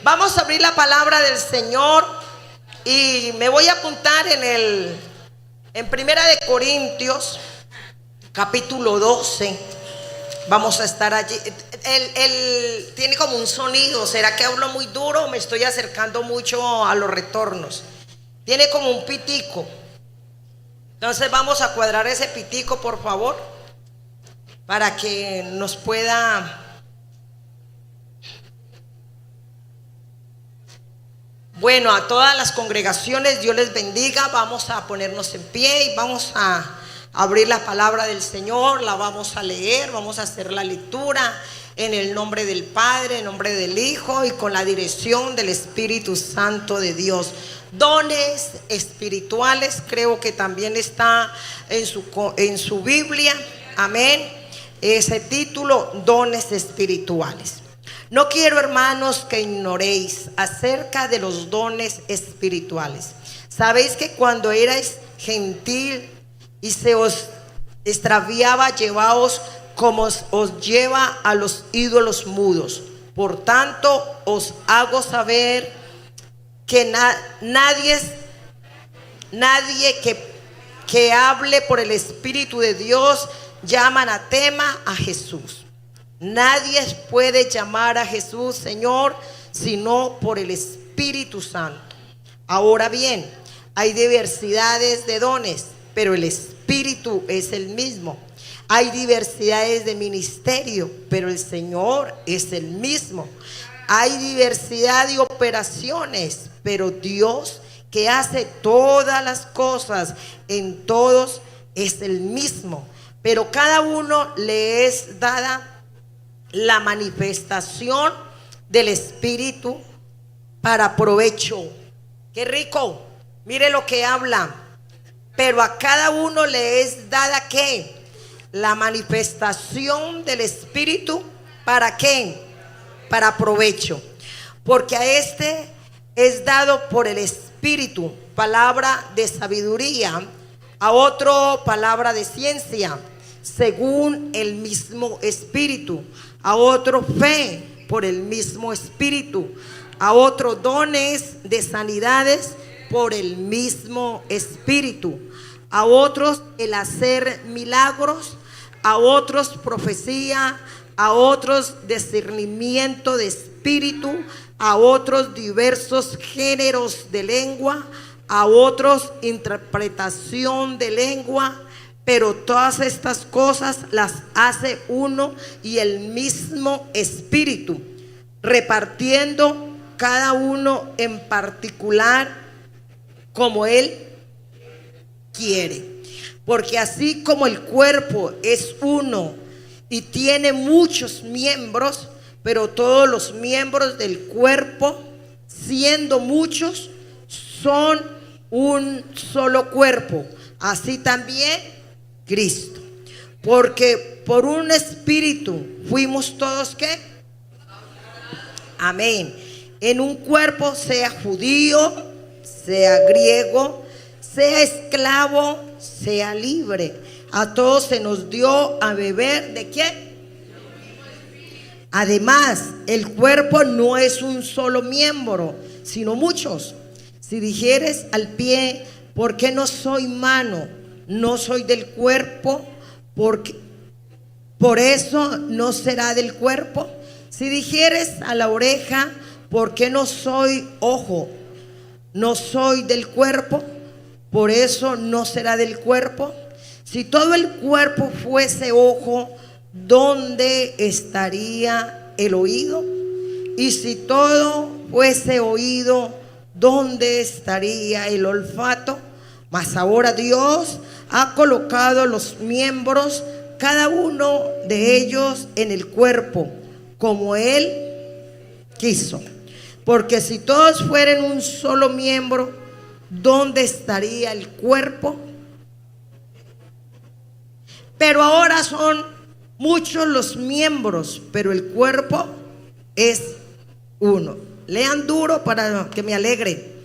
Vamos a abrir la palabra del Señor y me voy a apuntar en Primera de Corintios, capítulo 12. Vamos a estar allí. Él tiene como un sonido. ¿Será que hablo muy duro o me estoy acercando mucho a los retornos? Tiene como un pitico. Entonces vamos a cuadrar ese pitico, por favor, para que nos pueda... Bueno, a todas las congregaciones, Dios les bendiga. Vamos a ponernos en pie y vamos a abrir la palabra del Señor. La vamos a leer, vamos a hacer la lectura en el nombre del Padre, en el nombre del Hijo y con la dirección del Espíritu Santo de Dios. Dones espirituales, creo que también está en su Biblia. Amén. Ese título, dones espirituales. No quiero, hermanos, que ignoréis acerca de los dones espirituales. Sabéis que cuando erais gentil y se os extraviaba, llevaos como os lleva a los ídolos mudos. Por tanto, os hago saber que nadie que hable por el Espíritu de Dios llama anatema a Jesús. Nadie puede llamar a Jesús Señor sino por el Espíritu Santo. Ahora bien, hay diversidades de dones, pero el Espíritu es el mismo. Hay diversidades de ministerio, pero el Señor es el mismo. Hay diversidad de operaciones, pero Dios que hace todas las cosas en todos es el mismo. Pero cada uno le es dada la manifestación del Espíritu para provecho. Qué rico, mire lo que habla. Pero a cada uno le es dada ¿qué? La manifestación del Espíritu. ¿Para qué? Para provecho. Porque a este es dado por el Espíritu palabra de sabiduría, a otro palabra de ciencia según el mismo Espíritu, a otro fe por el mismo Espíritu, a otro dones de sanidades por el mismo Espíritu, a otros el hacer milagros, a otros profecía, a otros discernimiento de espíritu, a otros diversos géneros de lengua, a otros interpretación de lengua. Pero todas estas cosas las hace uno y el mismo Espíritu, repartiendo cada uno en particular como Él quiere. Porque así como el cuerpo es uno y tiene muchos miembros, pero todos los miembros del cuerpo, siendo muchos, son un solo cuerpo. Así también Cristo, porque por un espíritu fuimos todos ¿qué? Amén. En un cuerpo, sea judío, sea griego, sea esclavo, sea libre. A todos se nos dio a beber ¿de qué? Además, el cuerpo no es un solo miembro, sino muchos. Si dijeres al pie, ¿por qué no soy mano? No soy del cuerpo, porque por eso no será del cuerpo. Si dijeres a la oreja, ¿por qué no soy ojo? No soy del cuerpo, por eso no será del cuerpo. Si todo el cuerpo fuese ojo, ¿dónde estaría el oído? Y si todo fuese oído, ¿dónde estaría el olfato? Mas ahora Dios ha colocado los miembros, cada uno de ellos en el cuerpo, como Él quiso. Porque si todos fueran un solo miembro, ¿dónde estaría el cuerpo? Pero ahora son muchos los miembros, pero el cuerpo es uno. Lean duro para que me alegre.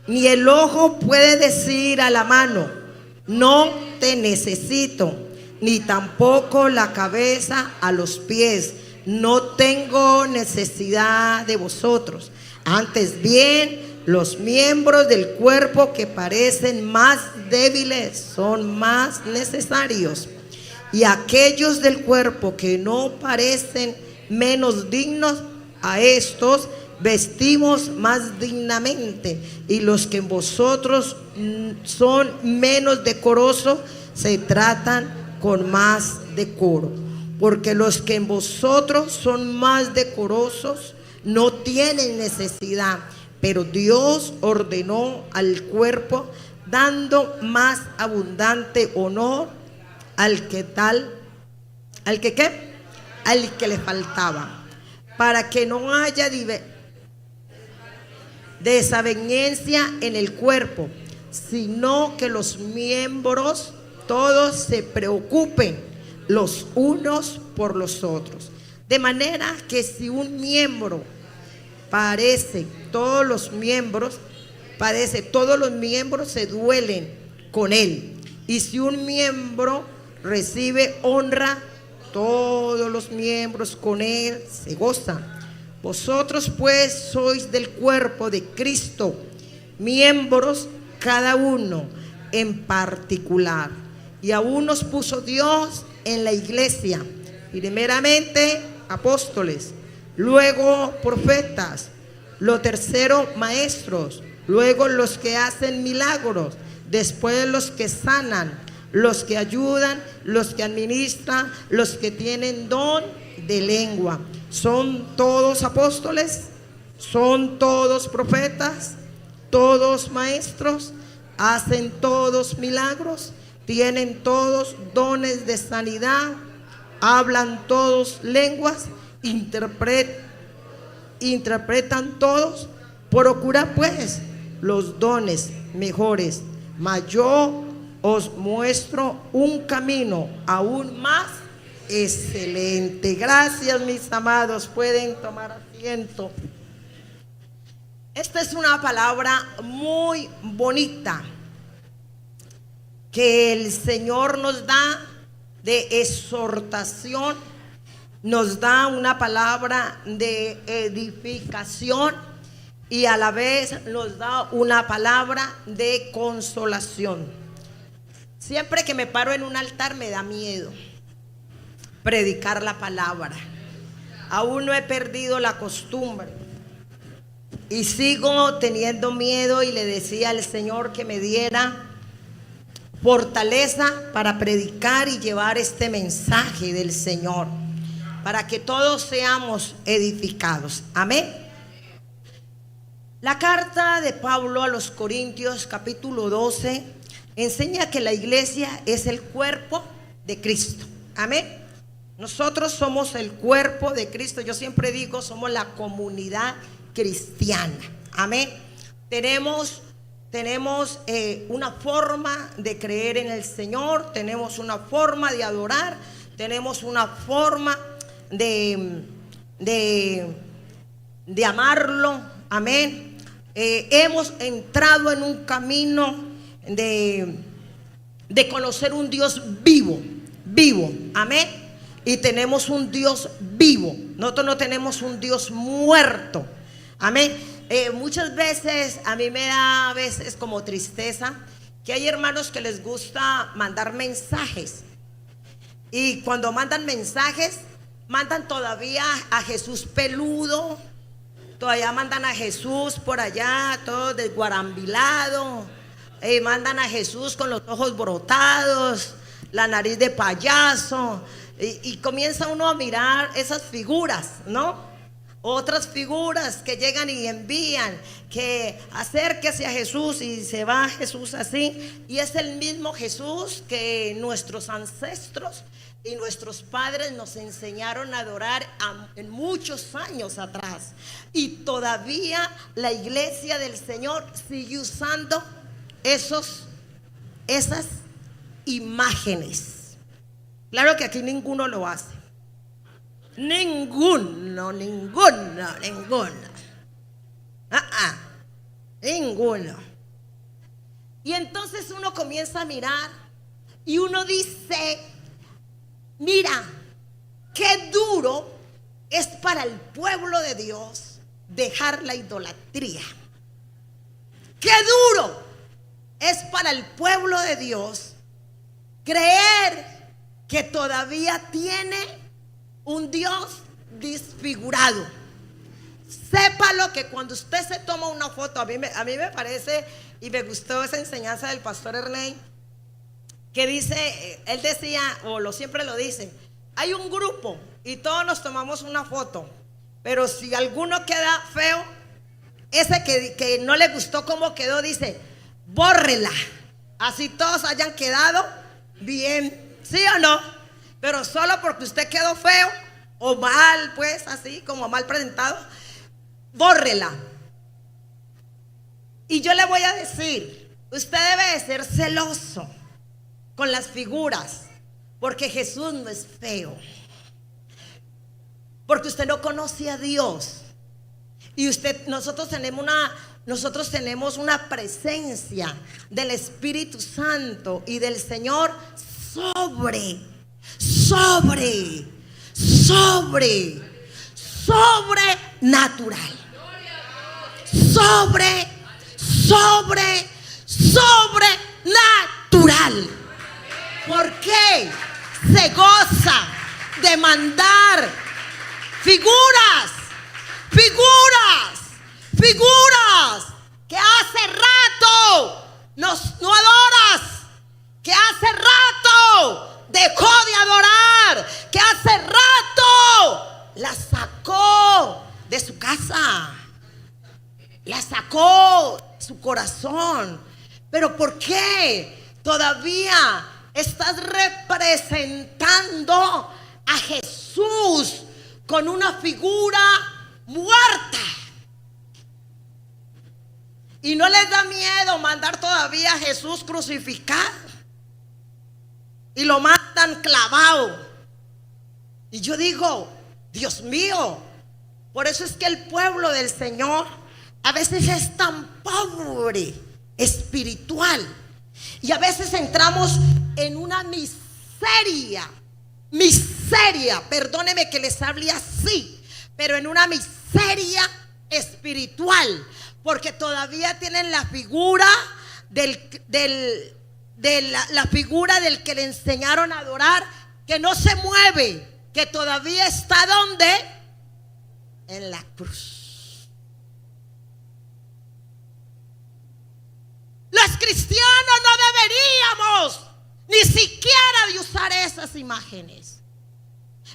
Ni el ojo puede decir a la mano, no te necesito, ni tampoco la cabeza a los pies, no tengo necesidad de vosotros. Antes bien, los miembros del cuerpo que parecen más débiles son más necesarios. Y aquellos del cuerpo que no parecen menos dignos, a estos vestimos más dignamente. Y los que en vosotros son menos decorosos, se tratan con más decoro. Porque los que en vosotros son más decorosos no tienen necesidad, pero Dios ordenó al cuerpo, dando más abundante honor al que le faltaba, para que no haya desaveniencia en el cuerpo, sino que los miembros todos se preocupen los unos por los otros. De manera que si un miembro padece, todos los miembros se duelen con él. Y si un miembro recibe honra, todos los miembros con él se gozan. Vosotros pues sois del cuerpo de Cristo, miembros cada uno en particular. Y a unos puso Dios en la iglesia, primeramente apóstoles, luego profetas, lo tercero maestros, luego los que hacen milagros, después los que sanan, los que ayudan, los que administran, los que tienen don de lengua. ¿Son todos apóstoles? ¿Son todos profetas? ¿Todos maestros? ¿Hacen todos milagros? ¿Tienen todos dones de sanidad? ¿Hablan todos lenguas? ¿Interpretan todos? Procura pues los dones mejores, mas yo os muestro un camino aún más excelente. Gracias, mis amados, pueden tomar asiento. Esta es una palabra muy bonita que el Señor nos da de exhortación, nos da una palabra de edificación y a la vez nos da una palabra de consolación. Siempre que me paro en un altar me da miedo predicar la palabra. Aún no he perdido la costumbre y sigo teniendo miedo, y le decía al Señor que me diera fortaleza para predicar y llevar este mensaje del Señor, para que todos seamos edificados. Amén. La carta de Pablo a los Corintios, capítulo 12, enseña que la iglesia es el cuerpo de Cristo. Amén. Nosotros somos el cuerpo de Cristo. Yo siempre digo, somos la comunidad cristiana. Amén. Tenemos una forma de creer en el Señor, tenemos una forma de adorar, tenemos una forma de amarlo. Amén. Hemos entrado en un camino de conocer un Dios vivo. Amén. Y tenemos un Dios vivo. Nosotros no tenemos un Dios muerto. Amén. Muchas veces a mí me da como tristeza que hay hermanos que les gusta mandar mensajes, y cuando mandan mensajes mandan todavía a Jesús peludo, todavía mandan a Jesús por allá todo desguarambilado, mandan a Jesús con los ojos brotados, la nariz de payaso, y comienza uno a mirar esas figuras, ¿no? Otras figuras que llegan y envían que acérquese a Jesús, y se va Jesús así, y es el mismo Jesús que nuestros ancestros y nuestros padres nos enseñaron a adorar en muchos años atrás, y todavía la iglesia del Señor sigue usando esas imágenes. Claro que aquí ninguno lo hace. Ninguno. Ninguno. Y entonces uno comienza a mirar y uno dice: mira, qué duro es para el pueblo de Dios dejar la idolatría. Qué duro es para el pueblo de Dios creer que todavía tiene un Dios desfigurado. Sépalo que cuando usted se toma una foto, a mí me parece y me gustó esa enseñanza del pastor Erley, que dice, él decía, o siempre lo dice, hay un grupo y todos nos tomamos una foto, pero si alguno queda feo, ese que no le gustó cómo quedó, dice, bórrela, así todos hayan quedado bien, ¿sí o no? Pero solo porque usted quedó feo o mal, pues así como mal presentado, bórrela. Y yo le voy a decir, usted debe de ser celoso con las figuras, porque Jesús no es feo, porque usted no conoce a Dios. Y nosotros tenemos una presencia del Espíritu Santo y del Señor sobrenatural. Sobrenatural. ¿Por qué se goza de mandar figuras que hace rato no adoras, que hace rato dejó de adorar, que hace rato la sacó de su casa, la sacó de su corazón? ¿Pero por qué todavía estás representando a Jesús con una figura muerta? ¿Y no les da miedo mandar todavía a Jesús crucificado? Y lo mandan clavado. Y yo digo, Dios mío, por eso es que el pueblo del Señor a veces es tan pobre espiritual. Y a veces entramos en una miseria, perdóneme que les hable así, pero en una miseria espiritual, porque todavía tienen la figura la figura del que le enseñaron a adorar, que no se mueve, que todavía está ¿dónde? En la cruz. Los cristianos no deberíamos ni siquiera de usar esas imágenes,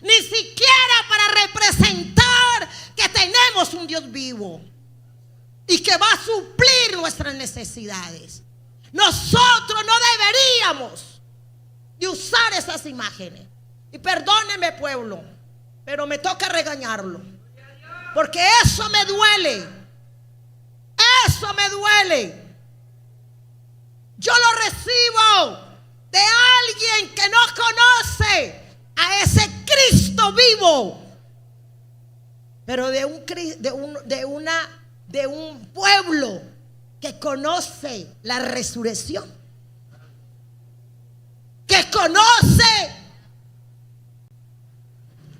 ni siquiera para representar que tenemos un Dios vivo y que va a suplir nuestras necesidades. Nosotros no deberíamos de usar esas imágenes. Y perdóneme, pueblo, pero me toca regañarlo, porque eso me duele. Eso me duele. Yo lo recibo de alguien que no conoce a ese Cristo vivo, pero de un pueblo que conoce la resurrección, que conoce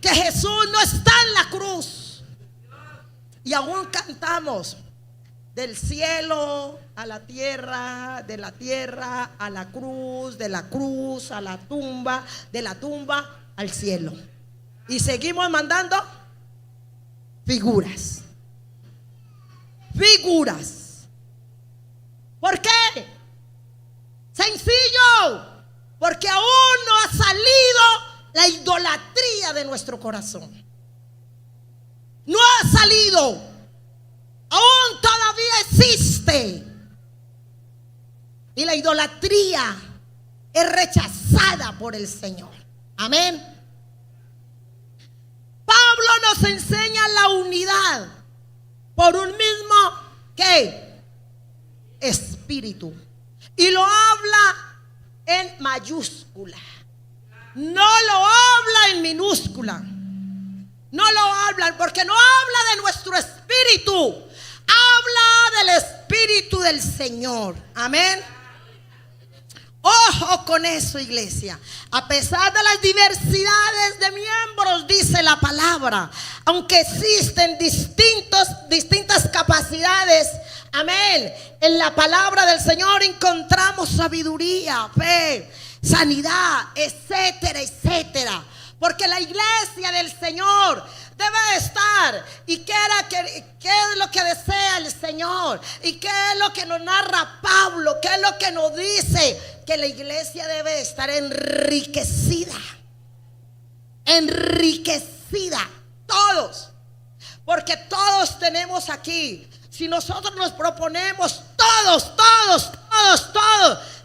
que Jesús no está en la cruz. Y aún cantamos: del cielo a la tierra, de la tierra a la cruz, de la cruz a la tumba, de la tumba al cielo. Y seguimos mandando figuras. ¿Por qué? Sencillo, porque aún no ha salido la idolatría de nuestro corazón. No ha salido. Aún todavía existe. Y la idolatría es rechazada por el Señor. Amén. Pablo nos enseña la unidad por un mismo ¿qué? Espíritu. Y lo habla en mayúscula. No lo habla en minúscula. No lo habla porque no habla de nuestro espíritu. Habla del Espíritu del Señor. Amén. Ojo con eso, iglesia. A pesar de las diversidades de miembros, dice la palabra, aunque existen distintas capacidades, amén, en la palabra del Señor encontramos sabiduría, fe, sanidad, etcétera, etcétera. Porque la iglesia del Señor debe estar. ¿Y qué es lo que desea el Señor? ¿Y qué es lo que nos narra Pablo? ¿Qué es lo que nos dice? Que la iglesia debe estar enriquecida. Enriquecida. Todos. Porque todos tenemos aquí. Si nosotros nos proponemos, todos,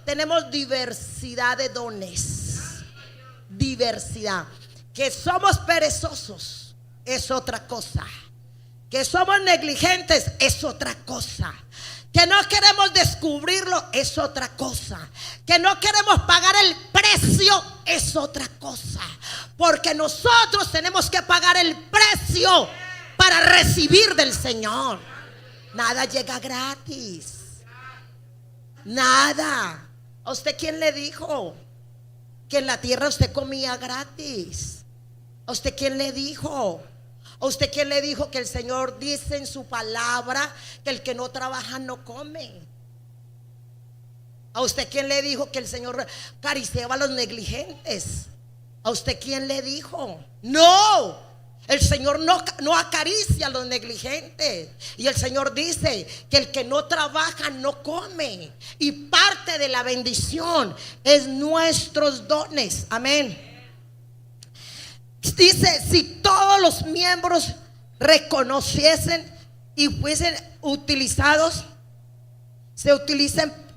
tenemos diversidad de dones. Diversidad. Que somos perezosos es otra cosa. Que somos negligentes es otra cosa. Que no queremos descubrirlo es otra cosa. Que no queremos pagar el precio es otra cosa. Porque nosotros tenemos que pagar el precio para recibir del Señor. Nada llega gratis. Nada. ¿A usted quién le dijo que en la tierra usted comía gratis? ¿A usted quién le dijo? ¿A usted quién le dijo que el Señor dice en su palabra que el que no trabaja no come? ¿A usted quién le dijo que el Señor acariciaba a los negligentes? ¿A usted quién le dijo? No, el Señor no acaricia a los negligentes. Y el Señor dice que el que no trabaja no come. Y parte de la bendición es nuestros dones. Amén. Dice, si todos los miembros reconociesen y fuesen utilizados,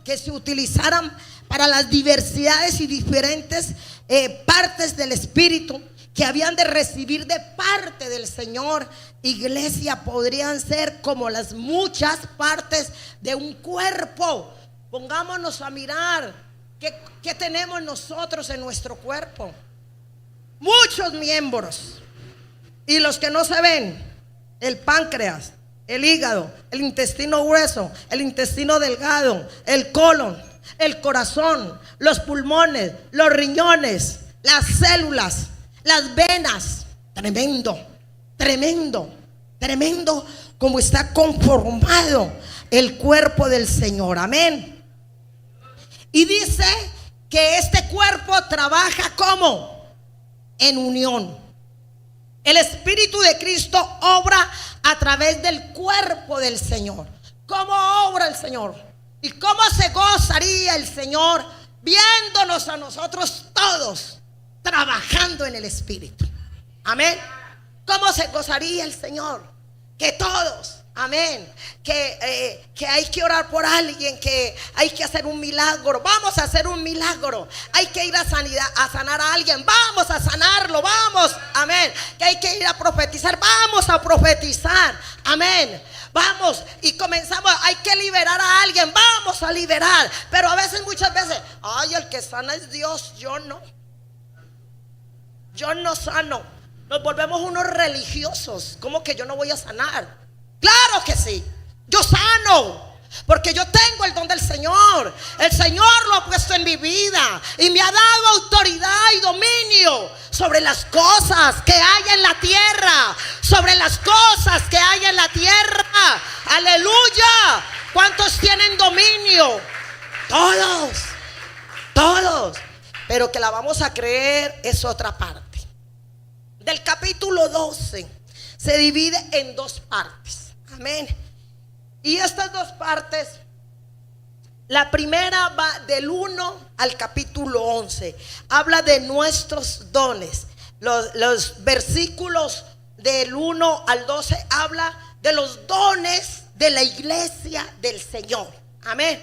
que se utilizaran para las diversidades y diferentes partes del Espíritu que habían de recibir de parte del Señor, iglesia, podrían ser como las muchas partes de un cuerpo. Pongámonos a mirar qué tenemos nosotros en nuestro cuerpo. Muchos miembros. Y los que no se ven: el páncreas, el hígado, el intestino grueso, el intestino delgado, el colon, el corazón, los pulmones, los riñones, las células, las venas. Tremendo, tremendo, tremendo como está conformado el cuerpo del Señor. Amén. Y dice que este cuerpo trabaja como en unión. El Espíritu de Cristo obra a través del cuerpo del Señor. ¿Cómo obra el Señor? ¿Y cómo se gozaría el Señor viéndonos a nosotros todos trabajando en el Espíritu? Amén. ¿Cómo se gozaría el Señor? Que todos, amén, que hay que orar por alguien, que hay que hacer un milagro. Vamos a hacer un milagro. Hay que ir a sanar a alguien. Vamos a sanarlo, vamos, amén. Que hay que ir a profetizar. Vamos a profetizar, amén. Vamos y comenzamos. Hay que liberar a alguien. Vamos a liberar. Pero a veces, muchas veces, ay, el que sana es Dios. Yo no sano. Nos volvemos unos religiosos. ¿Cómo que yo no voy a sanar? Claro que sí, yo sano, porque yo tengo el don del Señor. El Señor lo ha puesto en mi vida y me ha dado autoridad y dominio sobre las cosas que hay en la tierra. Sobre las cosas que hay en la tierra. Aleluya. ¿Cuántos tienen dominio? Todos. Pero que la vamos a creer es otra parte. Del capítulo 12 se divide en dos partes. Amén. Y estas dos partes, la primera va del 1 al capítulo 11. Habla de nuestros dones. Los versículos del 1 al 12 habla de los dones de la iglesia del Señor. Amén.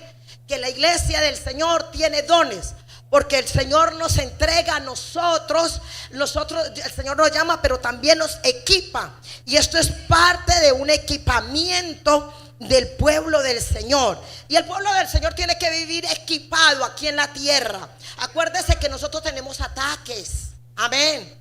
Que la iglesia del Señor tiene dones. Porque el Señor nos entrega a nosotros, el Señor nos llama, pero también nos equipa. Y esto es parte de un equipamiento del pueblo del Señor. Y el pueblo del Señor tiene que vivir equipado aquí en la tierra. Acuérdese que nosotros tenemos ataques. Amén.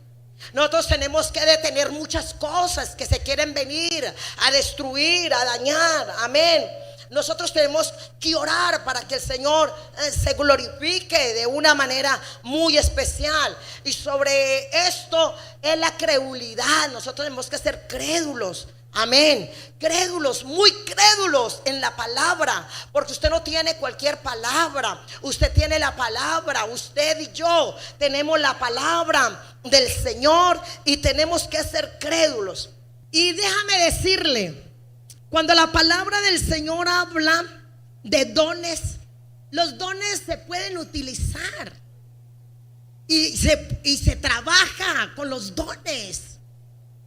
Nosotros tenemos que detener muchas cosas que se quieren venir a destruir, a dañar. Amén. nosotros tenemos que orar para que el Señor se glorifique de una manera muy especial. Y sobre esto es la credulidad. Nosotros tenemos que ser crédulos. Amén. Crédulos, muy crédulos en la palabra, porque usted no tiene cualquier palabra. Usted tiene la palabra. Usted y yo tenemos la palabra del Señor y tenemos que ser crédulos. Y déjame decirle, cuando la palabra del Señor habla de dones, los dones se pueden utilizar y se trabaja con los dones.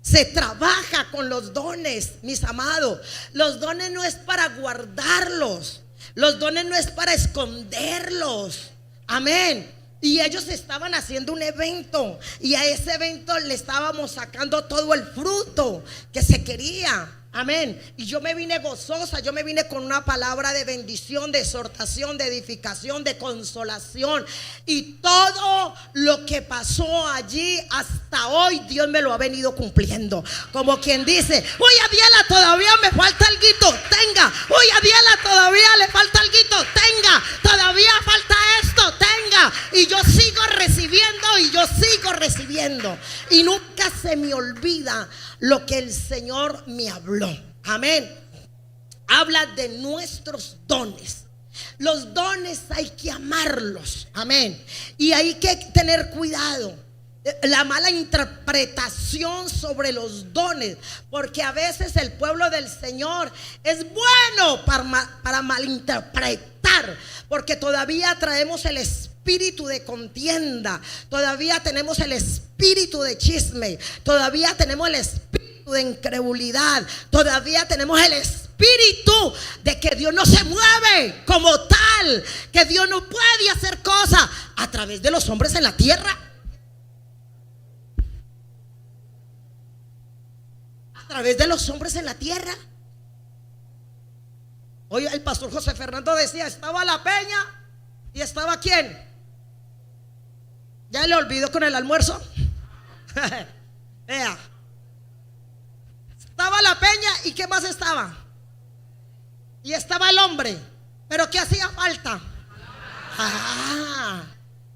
Se trabaja con los dones, mis amados. Los dones no es para guardarlos. Los dones no es para esconderlos. Amén. Y ellos estaban haciendo un evento, y a ese evento le estábamos sacando todo el fruto que se quería. Amén. Y yo me vine gozosa, yo me vine con una palabra de bendición, de exhortación, de edificación, de consolación. Y todo lo que pasó allí hasta hoy, Dios me lo ha venido cumpliendo. Como quien dice: hoy a Diela todavía me falta alguito, tenga. Hoy a Diela todavía le falta alguito, tenga. Todavía falta esto, tenga. Y yo sigo recibiendo, y yo sigo recibiendo. Y nunca se me olvida lo que el Señor me habló. Amén. Habla de nuestros dones. Los dones hay que amarlos. Amén. Y hay que tener cuidado. La mala interpretación sobre los dones, porque a veces el pueblo del Señor es bueno para malinterpretar, porque todavía traemos el espíritu de contienda, todavía tenemos el espíritu de chisme, todavía tenemos el espíritu de incredulidad, todavía tenemos el espíritu de que Dios no se mueve como tal, que Dios no puede hacer cosas a través de los hombres en la tierra. A través de los hombres en la tierra. Hoy el pastor José Fernando decía: estaba la peña y estaba ¿quién? ¿Ya le olvidó con el almuerzo? Vea, estaba la peña, ¿y qué más estaba? Y estaba el hombre. ¿Pero qué hacía falta?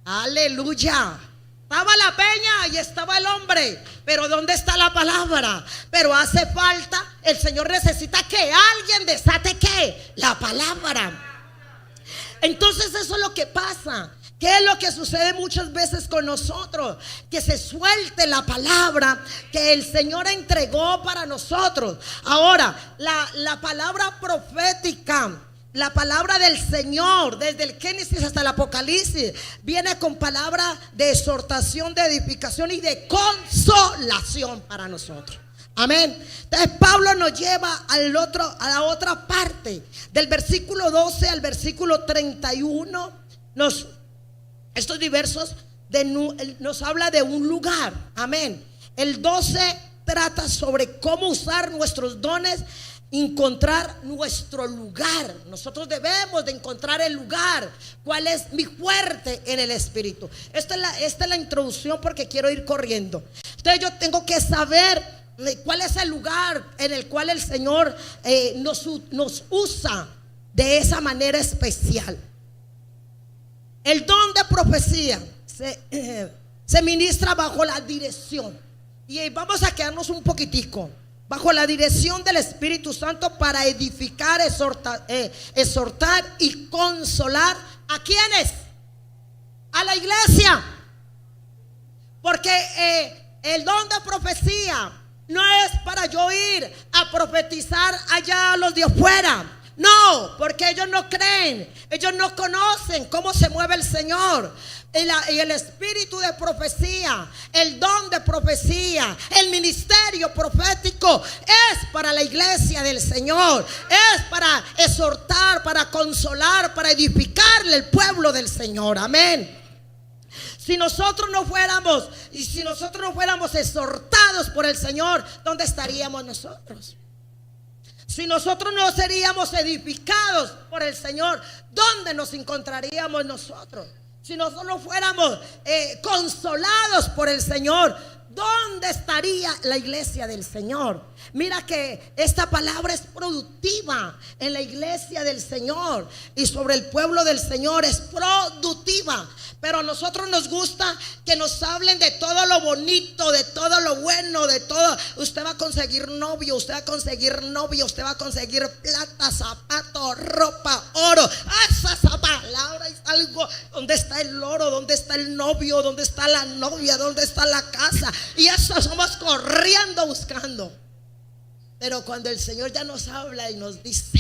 Aleluya. Estaba la peña y estaba el hombre, pero ¿dónde está la palabra? Pero hace falta, el Señor necesita que alguien desate ¿qué? La palabra. Entonces eso es lo que pasa. ¿Qué es lo que sucede muchas veces con nosotros? Que se suelte la palabra que el Señor entregó para nosotros. Ahora, la palabra profética, la palabra del Señor, desde el Génesis hasta el Apocalipsis, viene con palabra de exhortación, de edificación y de consolación para nosotros. Amén. Entonces Pablo nos lleva a la otra parte, del versículo 12 al versículo 31. Estos diversos nos habla de un lugar. Amén. El 12 trata sobre cómo usar nuestros dones, encontrar nuestro lugar. Nosotros debemos de encontrar el lugar. ¿Cuál es mi fuerte en el espíritu? Esta es la introducción, porque quiero ir corriendo. Entonces yo tengo que saber cuál es el lugar en el cual el Señor nos usa de esa manera especial. El don de profecía se ministra bajo la dirección, y vamos a quedarnos un poquitico bajo la dirección del Espíritu Santo para edificar, exhortar y consolar. ¿A quiénes? A la iglesia. Porque el don de profecía no es para yo ir a profetizar allá a los de afuera. No, porque ellos no creen, ellos no conocen cómo se mueve el Señor. Y el espíritu de profecía, el don de profecía, el ministerio profético es para la iglesia del Señor. Es para exhortar, para consolar, para edificarle el pueblo del Señor. Amén. Si nosotros no fuéramos exhortados por el Señor, ¿dónde estaríamos nosotros? Si nosotros no seríamos edificados por el Señor, ¿dónde nos encontraríamos nosotros? Si nosotros no fuéramos consolados por el Señor, ¿dónde estaría la iglesia del Señor? Mira que esta palabra es productiva en la iglesia del Señor y sobre el pueblo del Señor es productiva. Pero a nosotros nos gusta que nos hablen de todo lo bonito, de todo lo bueno, de todo. Usted va a conseguir novio, usted va a conseguir novia, usted va a conseguir plata, zapatos, ropa, oro. Esa palabra es algo. ¿Dónde está el oro? ¿Dónde está el novio? ¿Dónde está la novia? ¿Dónde está la casa? Y eso somos corriendo buscando. Pero cuando el Señor ya nos habla y nos dice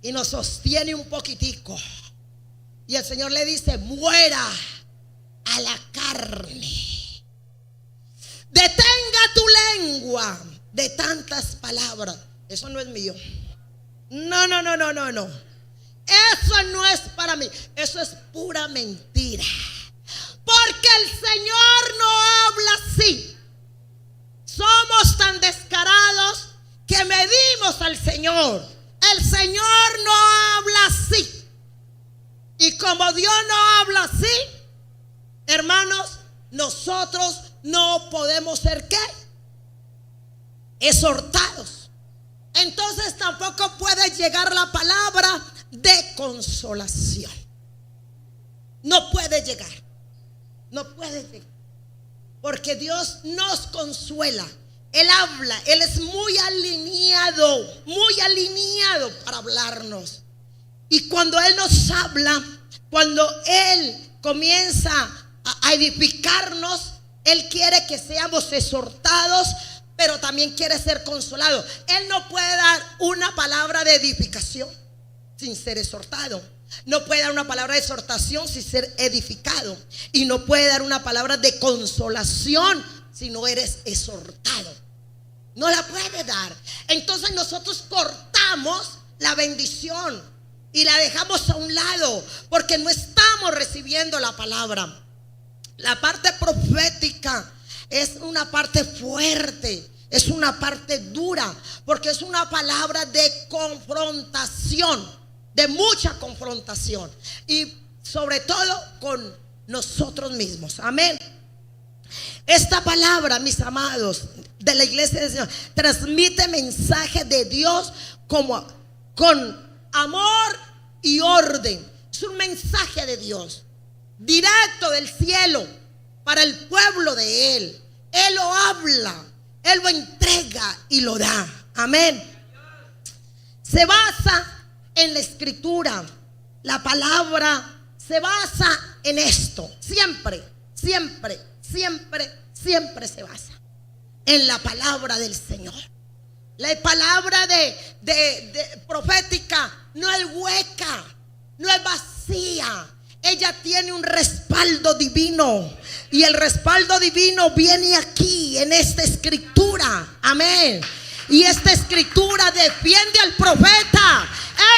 y nos sostiene un poquitico, y el Señor le dice: muera a la carne, detenga tu lengua de tantas palabras. Eso no es mío. No. Eso no es para mí. Eso es pura mentira. Porque el Señor no habla así. Somos tan descarados que medimos al Señor. El Señor no habla así. Y como Dios no habla así, hermanos, nosotros no podemos ser ¿qué? Exhortados. Entonces tampoco puede llegar la palabra de consolación. No puede llegar. No puede llegar. Porque Dios nos consuela. Él habla, Él es muy alineado para hablarnos. Y cuando Él nos habla, cuando Él comienza a edificarnos, Él quiere que seamos exhortados, pero también quiere ser consolados. Él no puede dar una palabra de edificación sin ser exhortado. No puede dar una palabra de exhortación sin ser edificado. Y no puede dar una palabra de consolación si no eres exhortado. No la puede dar. Entonces nosotros cortamos la bendición y la dejamos a un lado porque no estamos recibiendo la palabra. La parte profética es una parte fuerte, es una parte dura, porque es una palabra de confrontación, de mucha confrontación, y sobre todo con nosotros mismos. Amén. Esta palabra, mis amados, de la iglesia del Señor, transmite mensaje de Dios como con amor y orden. Es un mensaje de Dios directo del cielo para el pueblo de Él. Él lo habla, Él lo entrega y lo da. Amén. Se basa en la escritura. La palabra se basa en esto. Siempre se basa en la palabra del Señor. La palabra de profética no es hueca, no es vacía. Ella tiene un respaldo divino. Y el respaldo divino viene aquí en esta escritura. Amén. Y esta escritura defiende al profeta.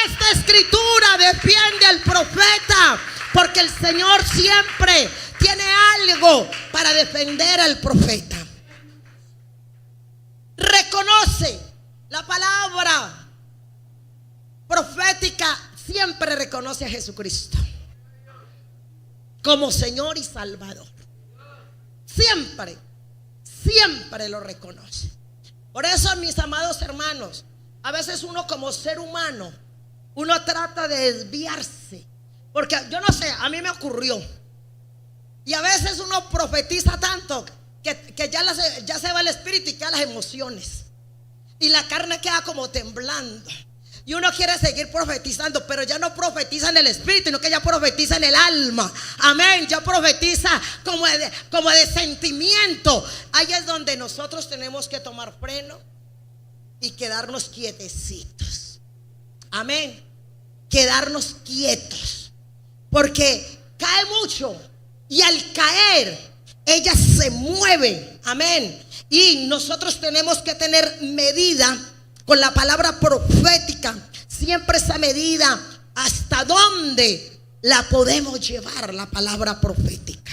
Esta escritura defiende al profeta. Porque el Señor siempre tiene algo para defender al profeta. Reconoce la palabra profética, siempre reconoce a Jesucristo como Señor y Salvador. Siempre lo reconoce. Por eso, mis amados hermanos, a veces uno como ser humano, uno trata de desviarse. Porque yo no sé, a mí me ocurrió. Y a veces uno profetiza tanto que ya se va el espíritu y quedan las emociones. Y la carne queda como temblando. Y uno quiere seguir profetizando, pero ya no profetiza en el espíritu, sino que ya profetiza en el alma. Amén. Ya profetiza como de sentimiento. Ahí es donde nosotros tenemos que tomar freno y quedarnos quietecitos. Amén. Quedarnos quietos. Porque cae mucho. Y al caer, ella se mueve. Amén. Y nosotros tenemos que tener medida con la palabra profética. Siempre esa medida, hasta dónde la podemos llevar, la palabra profética.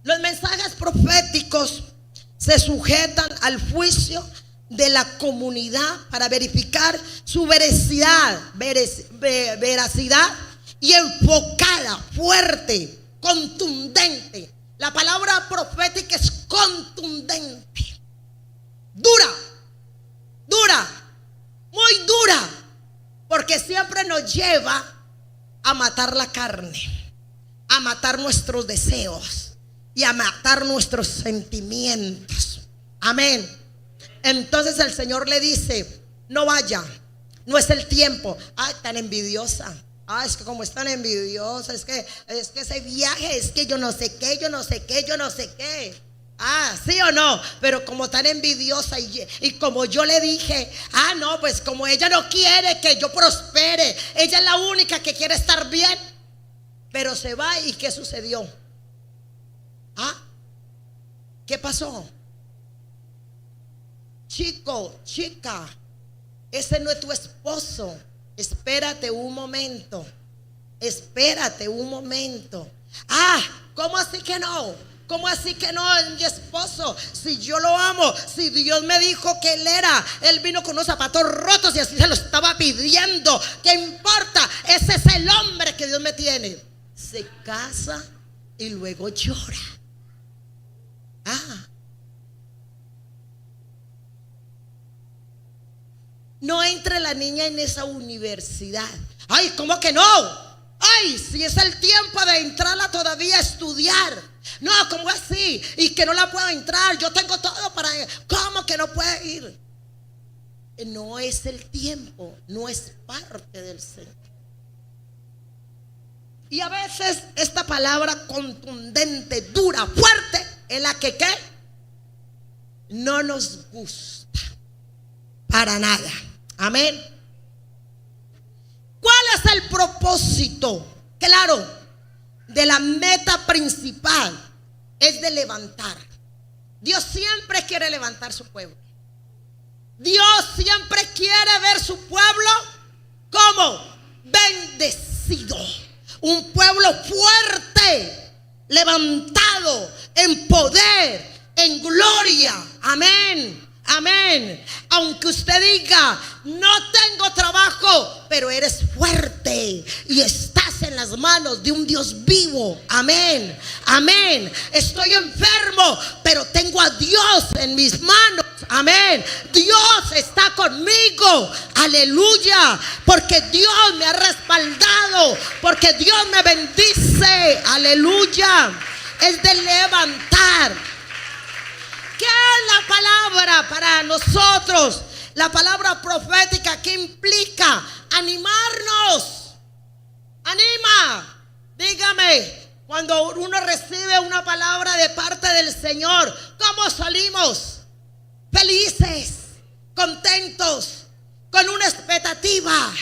Los mensajes proféticos se sujetan al juicio de la comunidad para verificar su veracidad y enfocada, fuerte contundente. La palabra profética es contundente. Dura, muy dura. Porque siempre nos lleva a matar la carne, a matar nuestros deseos y a matar nuestros sentimientos. Amén. Entonces el Señor le dice: no vaya, no es el tiempo. Ay, tan envidiosa. Ay, es que como es tan envidiosa, es que ese viaje, es que yo no sé qué. Ah, ¿sí o no? Pero como tan envidiosa y como yo le dije, no, pues como ella no quiere que yo prospere, ella es la única que quiere estar bien. Pero se va, ¿y qué sucedió? ¿Qué pasó? Chico, chica, ese no es tu esposo. Espérate un momento. ¿Cómo así que no? ¿Cómo así que no es mi esposo? Si yo lo amo, si Dios me dijo que él vino con unos zapatos rotos y así se lo estaba pidiendo. ¿Qué importa? Ese es el hombre que Dios me tiene. Se casa y luego llora. No entre la niña en esa universidad. Ay, ¿cómo que no? Ay, si es el tiempo de entrarla todavía a estudiar. No, ¿cómo así? Y que no la puedo entrar. Yo tengo todo para... ¿Cómo que no puede ir? No es el tiempo, no es parte del Señor. Y a veces esta palabra contundente, dura, fuerte, es la que ¿qué? No nos gusta para nada. Amén. ¿Cuál es el propósito? Claro, de la meta principal es de levantar. Dios siempre quiere levantar su pueblo. Dios siempre quiere ver su pueblo como bendecido. Un pueblo fuerte, levantado en poder, en gloria. Amén. Amén. Aunque usted diga: no tengo trabajo, pero eres fuerte y estás en las manos de un Dios vivo. Amén. Amén. Estoy enfermo, pero tengo a Dios en mis manos. Amén. Dios está conmigo. Aleluya. Porque Dios me ha respaldado, porque Dios me bendice. Aleluya. Es de levantar. ¿Qué es la palabra para nosotros? La palabra profética, ¿qué implica? Animarnos. Anima. Dígame, cuando uno recibe una palabra de parte del Señor, ¿cómo salimos? Felices, contentos, con una expectativa,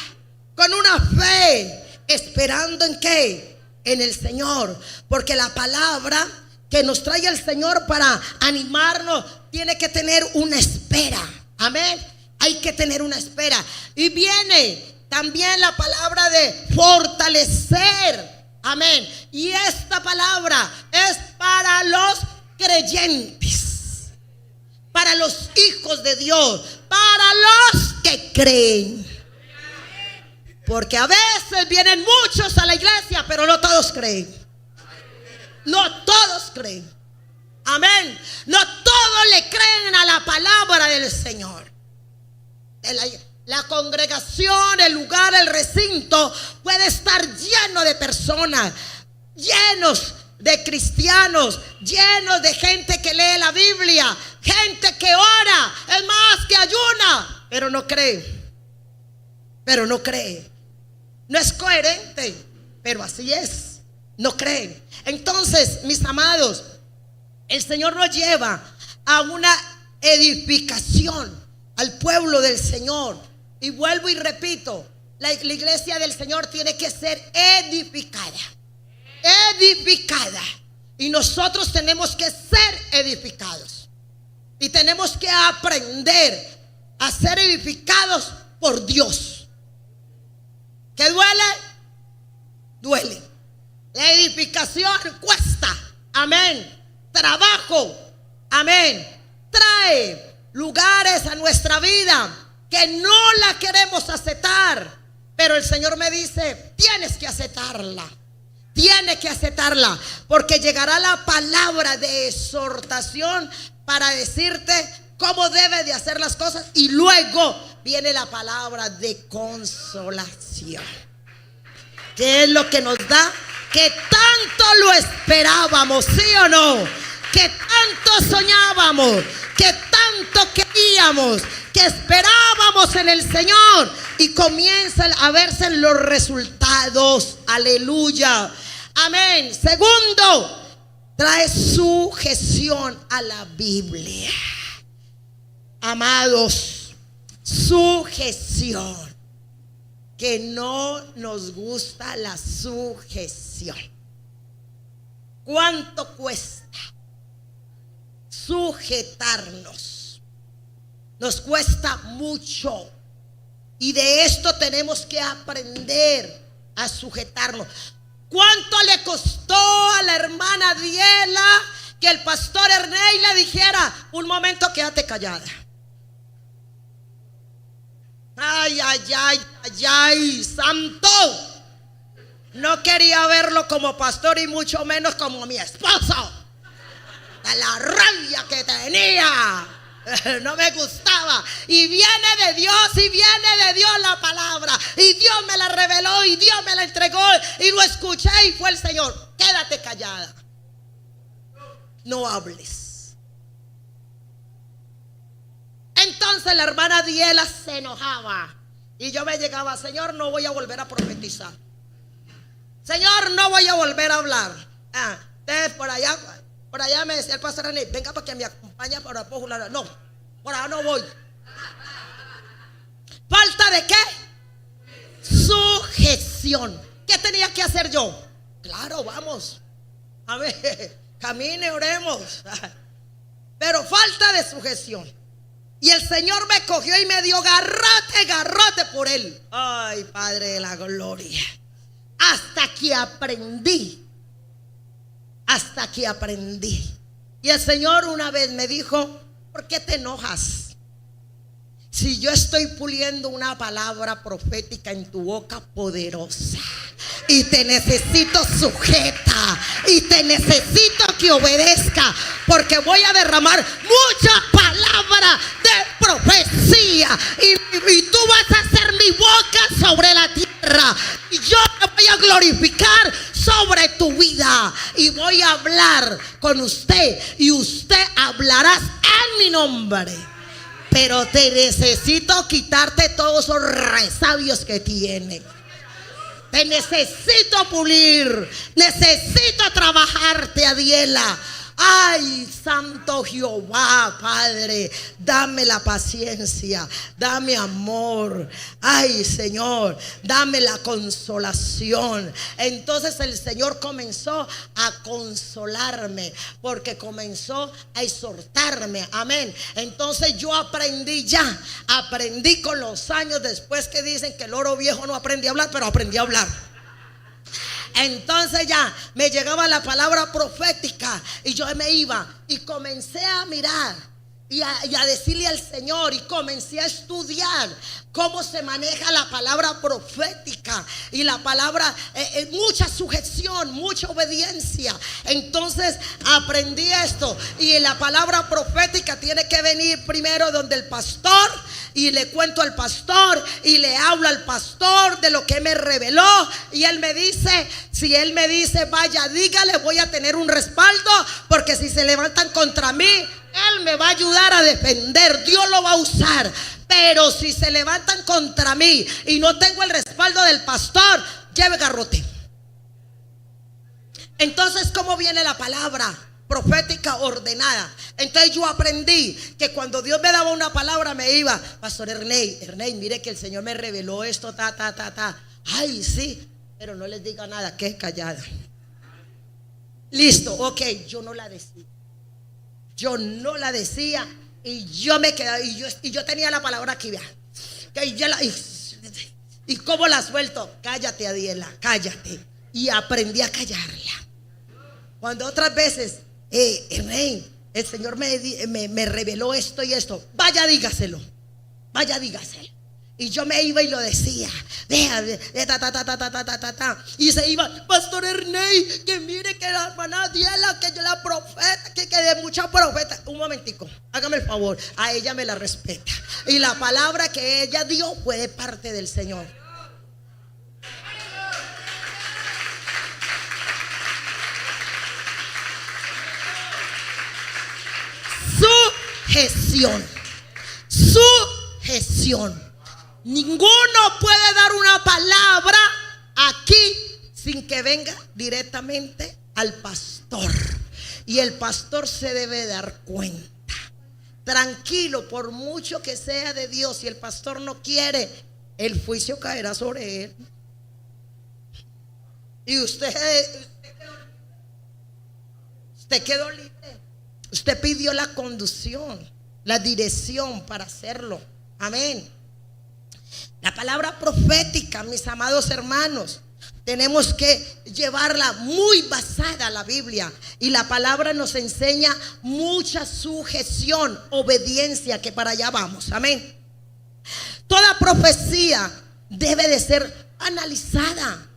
con una fe, esperando ¿en qué? En el Señor. Porque la palabra que nos trae el Señor para animarnos tiene que tener una espera. Amén. Hay que tener una espera. Y viene también la palabra de fortalecer. Amén. Y esta palabra es para los creyentes, para los hijos de Dios, para los que creen. Porque a veces vienen muchos a la iglesia, pero no todos creen. No todos creen. Amén. No todos le creen a la palabra del Señor. La congregación, el lugar, el recinto puede estar lleno de personas, llenos de cristianos, llenos de gente que lee la Biblia, gente que ora, es más, que ayuna, pero no cree. No es coherente, pero así es. No creen. Entonces, mis amados, el Señor nos lleva a una edificación al pueblo del Señor. Y vuelvo y repito, la iglesia del Señor tiene que ser edificada. Edificada. Y nosotros tenemos que ser edificados. Y tenemos que aprender a ser edificados por Dios. ¿Qué duele? Duele. La edificación cuesta. Amén. Trabajo. Amén. Trae lugares a nuestra vida que no la queremos aceptar. Pero el Señor me dice: tienes que aceptarla. tiene que aceptarla, porque llegará la palabra de exhortación para decirte cómo debes de hacer las cosas, y luego viene la palabra de consolación, que es lo que nos da, que tanto lo esperábamos, ¿sí o no? Que tanto soñábamos, que tanto queríamos, que esperábamos en el Señor, y comienzan a verse los resultados. Aleluya, amén. Segundo, trae sujeción a la Biblia. Amados, sujeción, que no nos gusta la sujeción. ¿Cuánto cuesta sujetarnos? Nos cuesta mucho, y de esto tenemos que aprender a sujetarnos. ¿Cuánto le costó a la hermana Diela que el pastor Ernei le dijera: un momento, quédate callada? Ay, ay, ay, ay, ay, santo. No quería verlo como pastor, y mucho menos como mi esposo. De la rabia que tenía, no me gustaba. Y viene de Dios, y viene de Dios la palabra, y Dios me la reveló, y Dios me la entregó, y lo escuché, y fue el Señor: quédate callada, no hables. Entonces la hermana Diela se enojaba, y yo me llegaba: Señor, no voy a volver a profetizar. Señor, no voy a volver a hablar. Entonces por allá me decía el pastor René: venga para que me acompañe para popular. No, por allá no voy. ¿Falta de qué? Sujeción. ¿Qué tenía que hacer yo? Claro, vamos, a ver, camine, oremos. Pero falta de sujeción. Y el Señor me cogió y me dio garrote por él. Ay, Padre de la gloria. Hasta que aprendí. Y el Señor una vez me dijo: ¿por qué te enojas? Si yo estoy puliendo una palabra profética en tu boca poderosa, y te necesito sujeta, y te necesito que obedezca, porque voy a derramar mucha palabra de profecía, y tú vas a ser mi boca sobre la tierra, y yo me voy a glorificar sobre tu vida, y voy a hablar con usted, y usted hablará en mi nombre. Pero te necesito quitarte todos esos resabios que tienes. Te necesito pulir. Necesito trabajarte, Adiela. Ay, santo Jehová, Padre, dame la paciencia, dame amor. Ay, Señor, dame la consolación. Entonces el Señor comenzó a consolarme, porque comenzó a exhortarme. Amén. Entonces yo aprendí con los años, después que dicen que el oro viejo no aprende a hablar, pero aprendí a hablar. Entonces ya me llegaba la palabra profética, y yo me iba y comencé a mirar y a decirle al Señor, y comencé a estudiar cómo se maneja la palabra profética, y la palabra, mucha sujeción, mucha obediencia. Entonces aprendí esto, y la palabra profética tiene que venir primero donde el pastor, y le cuento al pastor, y le hablo al pastor de lo que me reveló, y él me dice, si él me dice vaya, dígale, voy a tener un respaldo, porque si se levantan contra mí, él me va a ayudar a defender, Dios lo va a usar. Pero si se levantan contra mí y no tengo el respaldo del pastor, lleve garrote. Entonces, ¿cómo viene la palabra profética ordenada? Entonces yo aprendí que cuando Dios me daba una palabra, me iba: pastor Ernei, mire que el Señor me reveló esto, Ay, sí, pero no les diga nada, que es callada. Listo, ok, yo no la decía. Y yo me quedaba, y yo tenía la palabra aquí, vea. ¿Y cómo la suelto? Cállate, Adiela, cállate. Y aprendí a callarla. Cuando otras veces, Rey, el Señor me reveló esto y esto, vaya dígaselo. Y yo me iba y lo decía. Vea, y se iba, Pastor Ernei, que mire que la hermana Diela, que yo la profeta, que de mucha profeta. Un momentico, hágame el favor, a ella me la respeta. Y la palabra que ella dio fue de parte del Señor. Sujeción. Ninguno puede dar una palabra aquí sin que venga directamente al pastor. Y el pastor se debe dar cuenta. Tranquilo, por mucho que sea de Dios, si el pastor no quiere, el juicio caerá sobre él. Y usted quedó libre. Usted pidió la conducción, la dirección para hacerlo. Amén. La palabra profética, mis amados hermanos, tenemos que llevarla muy basada a la Biblia. Y la palabra nos enseña mucha sujeción, obediencia, que para allá vamos. Amén. Toda profecía debe de ser analizada.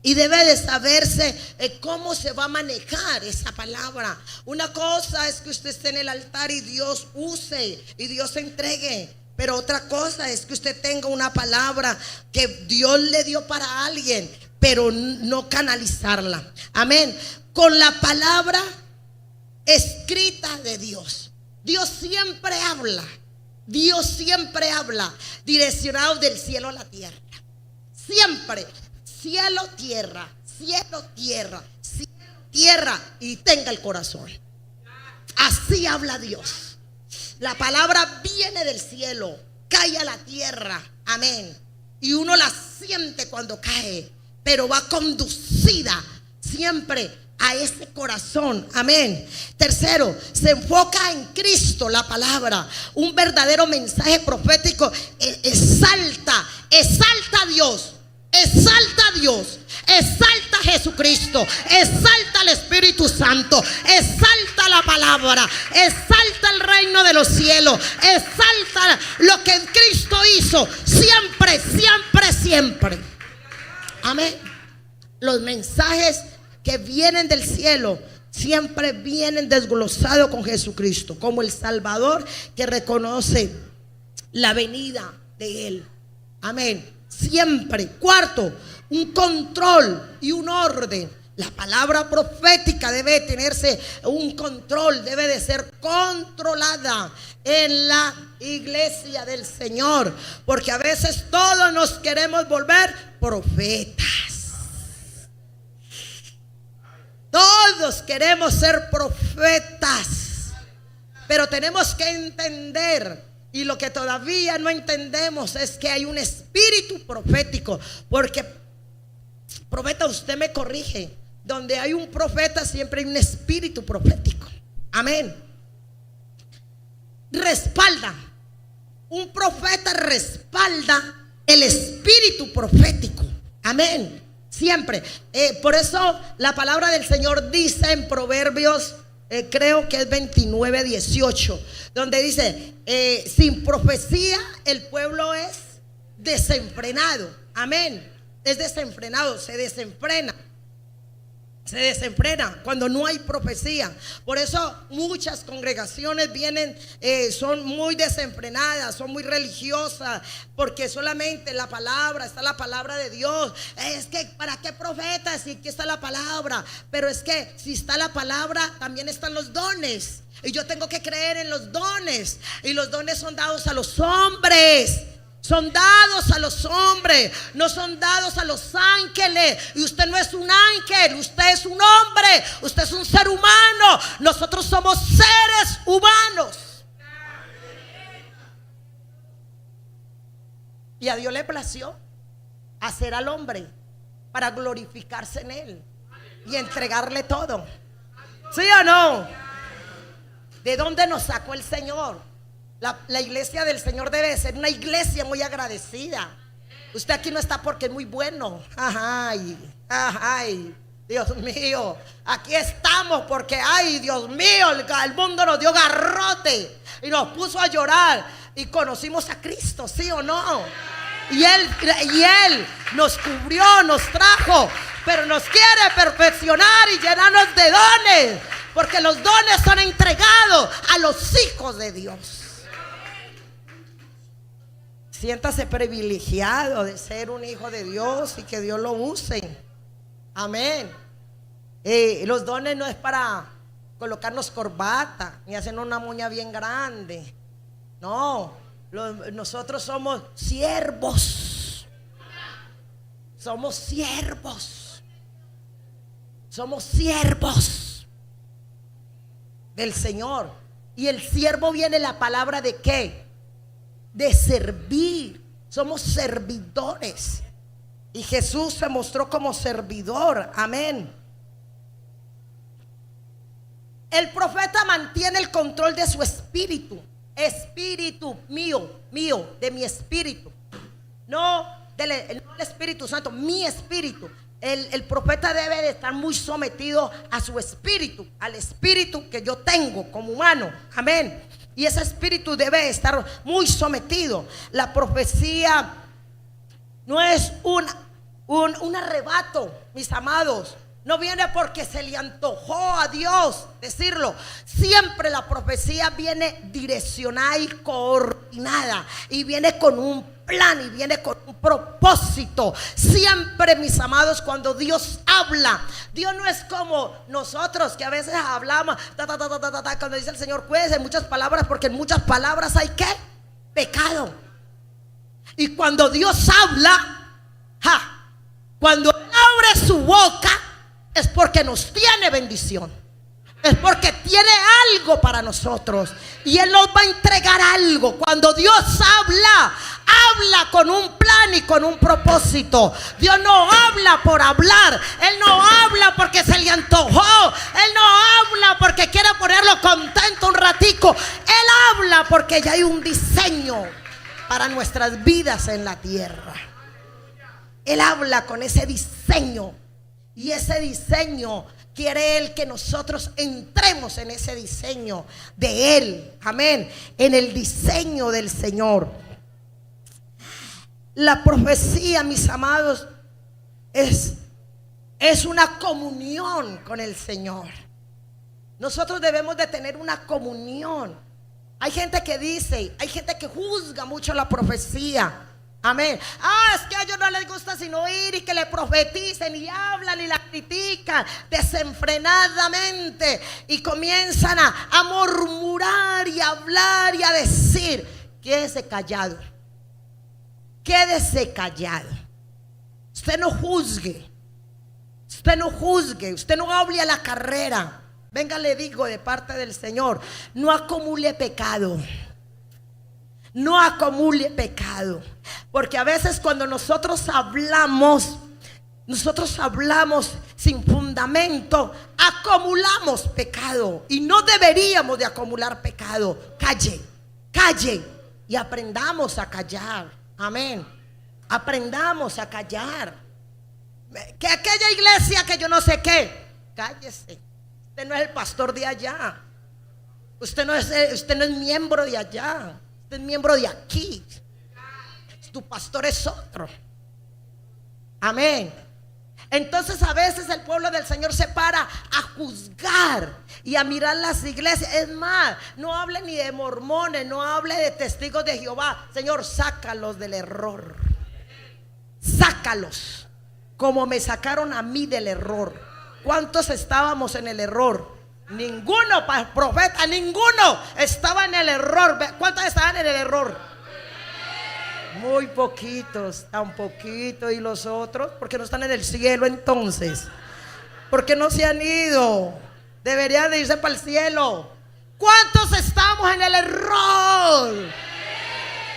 Y debe de saberse cómo se va a manejar esa palabra. Una cosa es que usted esté en el altar y Dios use y Dios entregue. Pero otra cosa es que usted tenga una palabra que Dios le dio para alguien, pero no canalizarla. Amén. Con la palabra escrita de Dios. Dios siempre habla. Direccionado del cielo a la tierra. Siempre. Cielo, tierra, y tenga el corazón. Así habla Dios. La palabra viene del cielo, cae a la tierra. Amén. Y uno la siente cuando cae, pero va conducida siempre a ese corazón. Amén. Tercero, se enfoca en Cristo la palabra. Un verdadero mensaje profético exalta a Dios. Exalta a Dios, exalta a Jesucristo, exalta al Espíritu Santo, exalta la palabra, exalta el reino de los cielos, exalta lo que Cristo hizo siempre. Amén. Los mensajes que vienen del cielo siempre vienen desglosados con Jesucristo como el Salvador que reconoce la venida de Él. Amén. Siempre. Cuarto, un control y un orden. La palabra profética debe tenerse un control, debe de ser controlada en la iglesia del Señor, porque a veces todos nos queremos volver profetas. Todos queremos ser profetas, pero tenemos que entender. Y lo que todavía no entendemos es que hay un espíritu profético. Porque, profeta, usted me corrige, donde hay un profeta siempre hay un espíritu profético. Amén. Respalda. Un profeta respalda el espíritu profético. Amén. Siempre. Por eso la palabra del Señor dice en Proverbios, creo que es 29:18, donde dice, sin profecía el pueblo es desenfrenado. Amén. Es desenfrenado, se desenfrena cuando no hay profecía. Por eso muchas congregaciones vienen, son muy desenfrenadas, son muy religiosas, porque solamente la palabra, está la palabra de Dios. Es que ¿para qué profetas si aquí está la palabra? Pero es que si está la palabra también están los dones, y yo tengo que creer en los dones, y los dones son dados a los hombres. Son dados a los hombres, no son dados a los ángeles. Y usted no es un ángel, usted es un hombre, usted es un ser humano. Nosotros somos seres humanos. Y a Dios le plació hacer al hombre para glorificarse en él y entregarle todo. ¿Sí o no? ¿De dónde nos sacó el Señor? La iglesia del Señor debe ser una iglesia muy agradecida. Usted aquí no está porque es muy bueno. Ay, Dios mío. Aquí estamos porque, ay, Dios mío, el mundo nos dio garrote y nos puso a llorar. y conocimos a Cristo, ¿sí o no? Y Él nos cubrió, nos trajo, pero nos quiere perfeccionar y llenarnos de dones, porque los dones son entregados a los hijos de Dios. Siéntase privilegiado de ser un hijo de Dios y que Dios lo use. Amén. Los dones no es para colocarnos corbata ni hacernos una moña bien grande. No, nosotros somos siervos. Somos siervos. Somos siervos del Señor. Y el siervo viene la palabra de ¿qué? De servir. Somos servidores. Y Jesús se mostró como servidor. Amén. El profeta mantiene el control de su espíritu. Espíritu mío, de mi espíritu. No del Espíritu Santo, mi espíritu. El profeta debe de estar muy sometido a su espíritu, al espíritu que yo tengo como humano. Amén. Y ese espíritu debe estar muy sometido. La profecía no es un arrebato, mis amados. No viene porque se le antojó a Dios decirlo. Siempre la profecía viene direccionada y coordinada, y viene con un plan y viene con un propósito. Siempre, mis amados, cuando Dios habla, Dios no es como nosotros que a veces hablamos cuando dice el Señor, cuídense en muchas palabras, porque en muchas palabras hay ¿qué? Pecado. Y cuando Dios habla, cuando Él abre su boca, es porque nos tiene bendición, es porque tiene algo para nosotros, y Él nos va a entregar algo. Cuando Dios habla, habla con un plan y con un propósito. Dios no habla por hablar. Él no habla porque se le antojó. Él no habla porque quiere ponerlo contento un ratico. Él habla porque ya hay un diseño para nuestras vidas en la tierra. Él habla con ese diseño, y ese diseño quiere Él que nosotros entremos en ese diseño de Él. Amén. En el diseño del Señor. La profecía, mis amados, es una comunión con el Señor. Nosotros debemos de tener una comunión. Hay gente que dice, hay gente que juzga mucho la profecía. Amén. Es que a ellos no les gusta sino ir y que le profeticen, y hablan y la critican desenfrenadamente, y comienzan a murmurar y a hablar y a decir. Quédese callado. Quédese callado. Usted no juzgue. Usted no juzgue. Usted no hable a la carrera. Venga, le digo de parte del Señor, no acumule pecado. No acumule pecado. Porque a veces cuando nosotros hablamos sin fundamento, acumulamos pecado, y no deberíamos de acumular pecado. Calle y aprendamos a callar. Amén. Aprendamos a callar. Que aquella iglesia que yo no sé qué, cállese. Usted no es el pastor de allá. Usted no es miembro de allá. Usted es miembro de aquí. Tu pastor es otro. Amén. Entonces a veces el pueblo del Señor se para a juzgar y a mirar las iglesias. Es más, no hable ni de mormones, no hable de testigos de Jehová. Señor, sácalos del error. Sácalos, como me sacaron a mí del error. ¿Cuántos estábamos en el error? Ninguno, profeta, ninguno estaba en el error. ¿Cuántos estaban en el error? Muy poquitos, tan poquito. ¿Y los otros? ¿Por qué no están en el cielo entonces? ¿Por qué no se han ido? Deberían de irse para el cielo. ¿Cuántos estamos en el error?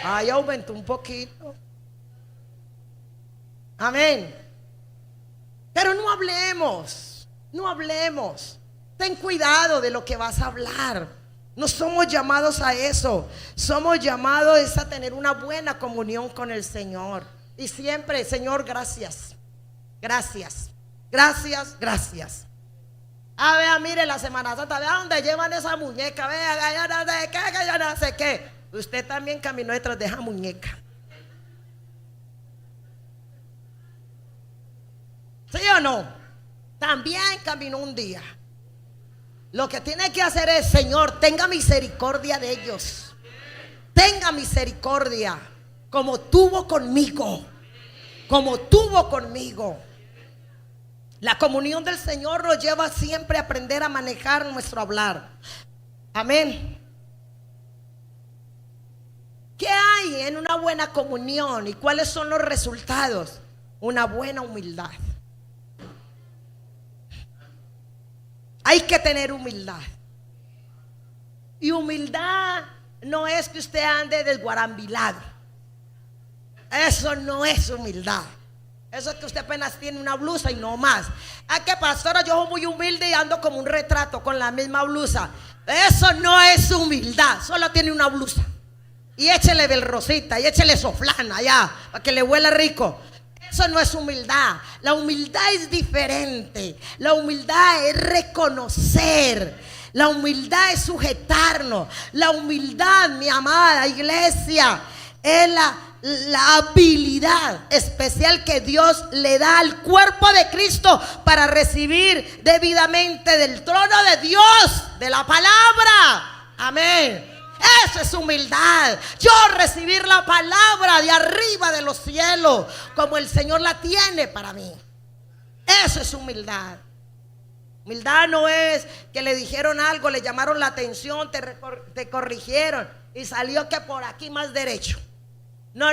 Ahí aumentó un poquito. Amén. Pero no hablemos. No hablemos. Ten cuidado de lo que vas a hablar. No somos llamados a eso. Somos llamados a tener una buena comunión con el Señor. Y siempre, Señor, gracias. Gracias. Gracias, gracias. Vea, mire la Semana Santa. Vea donde llevan esa muñeca. Vea, ya no sé qué, que ya no sé qué. Usted también caminó detrás de esa muñeca. ¿Sí o no? También caminó un día. Lo que tiene que hacer es: Señor, tenga misericordia de ellos. Tenga misericordia, como tuvo conmigo. Como tuvo conmigo. La comunión del Señor nos lleva siempre a aprender a manejar nuestro hablar. Amén. ¿Qué hay en una buena comunión y cuáles son los resultados? Una buena humildad. Hay que tener humildad. Y humildad no es que usted ande desguarambilado. Eso no es humildad. Eso es que usted apenas tiene una blusa y no más. ¿A qué, pastora? Yo soy muy humilde y ando como un retrato con la misma blusa. Eso no es humildad. Solo tiene una blusa. Y échele velrosita y échele soflana allá para que le huela rico. Eso no es humildad. La humildad es diferente. La humildad es reconocer. La humildad es sujetarnos. La humildad, mi amada iglesia, es la habilidad especial que Dios le da al cuerpo de Cristo para recibir debidamente del trono de Dios, de la palabra. Amén. Eso es humildad. Yo recibir la palabra de arriba de los cielos como el Señor la tiene para mí. Eso es humildad. Humildad no es que le dijeron algo, le llamaron la atención, te corrigieron y salió que por aquí más derecho. No.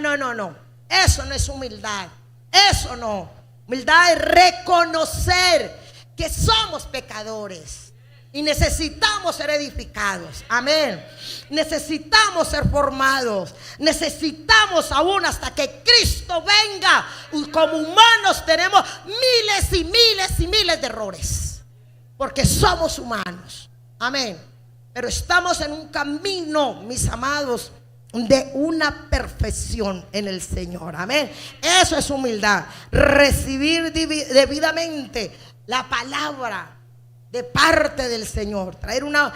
Eso no es humildad. Eso no. Humildad es reconocer que somos pecadores y necesitamos ser edificados. Amén. Necesitamos ser formados. Necesitamos aún hasta que Cristo venga. Como humanos tenemos miles y miles y miles de errores, porque somos humanos. Amén. Pero estamos en un camino, mis amados, de una perfección en el Señor. Amén. Eso es humildad. Recibir debidamente la palabra de parte del Señor. Traer una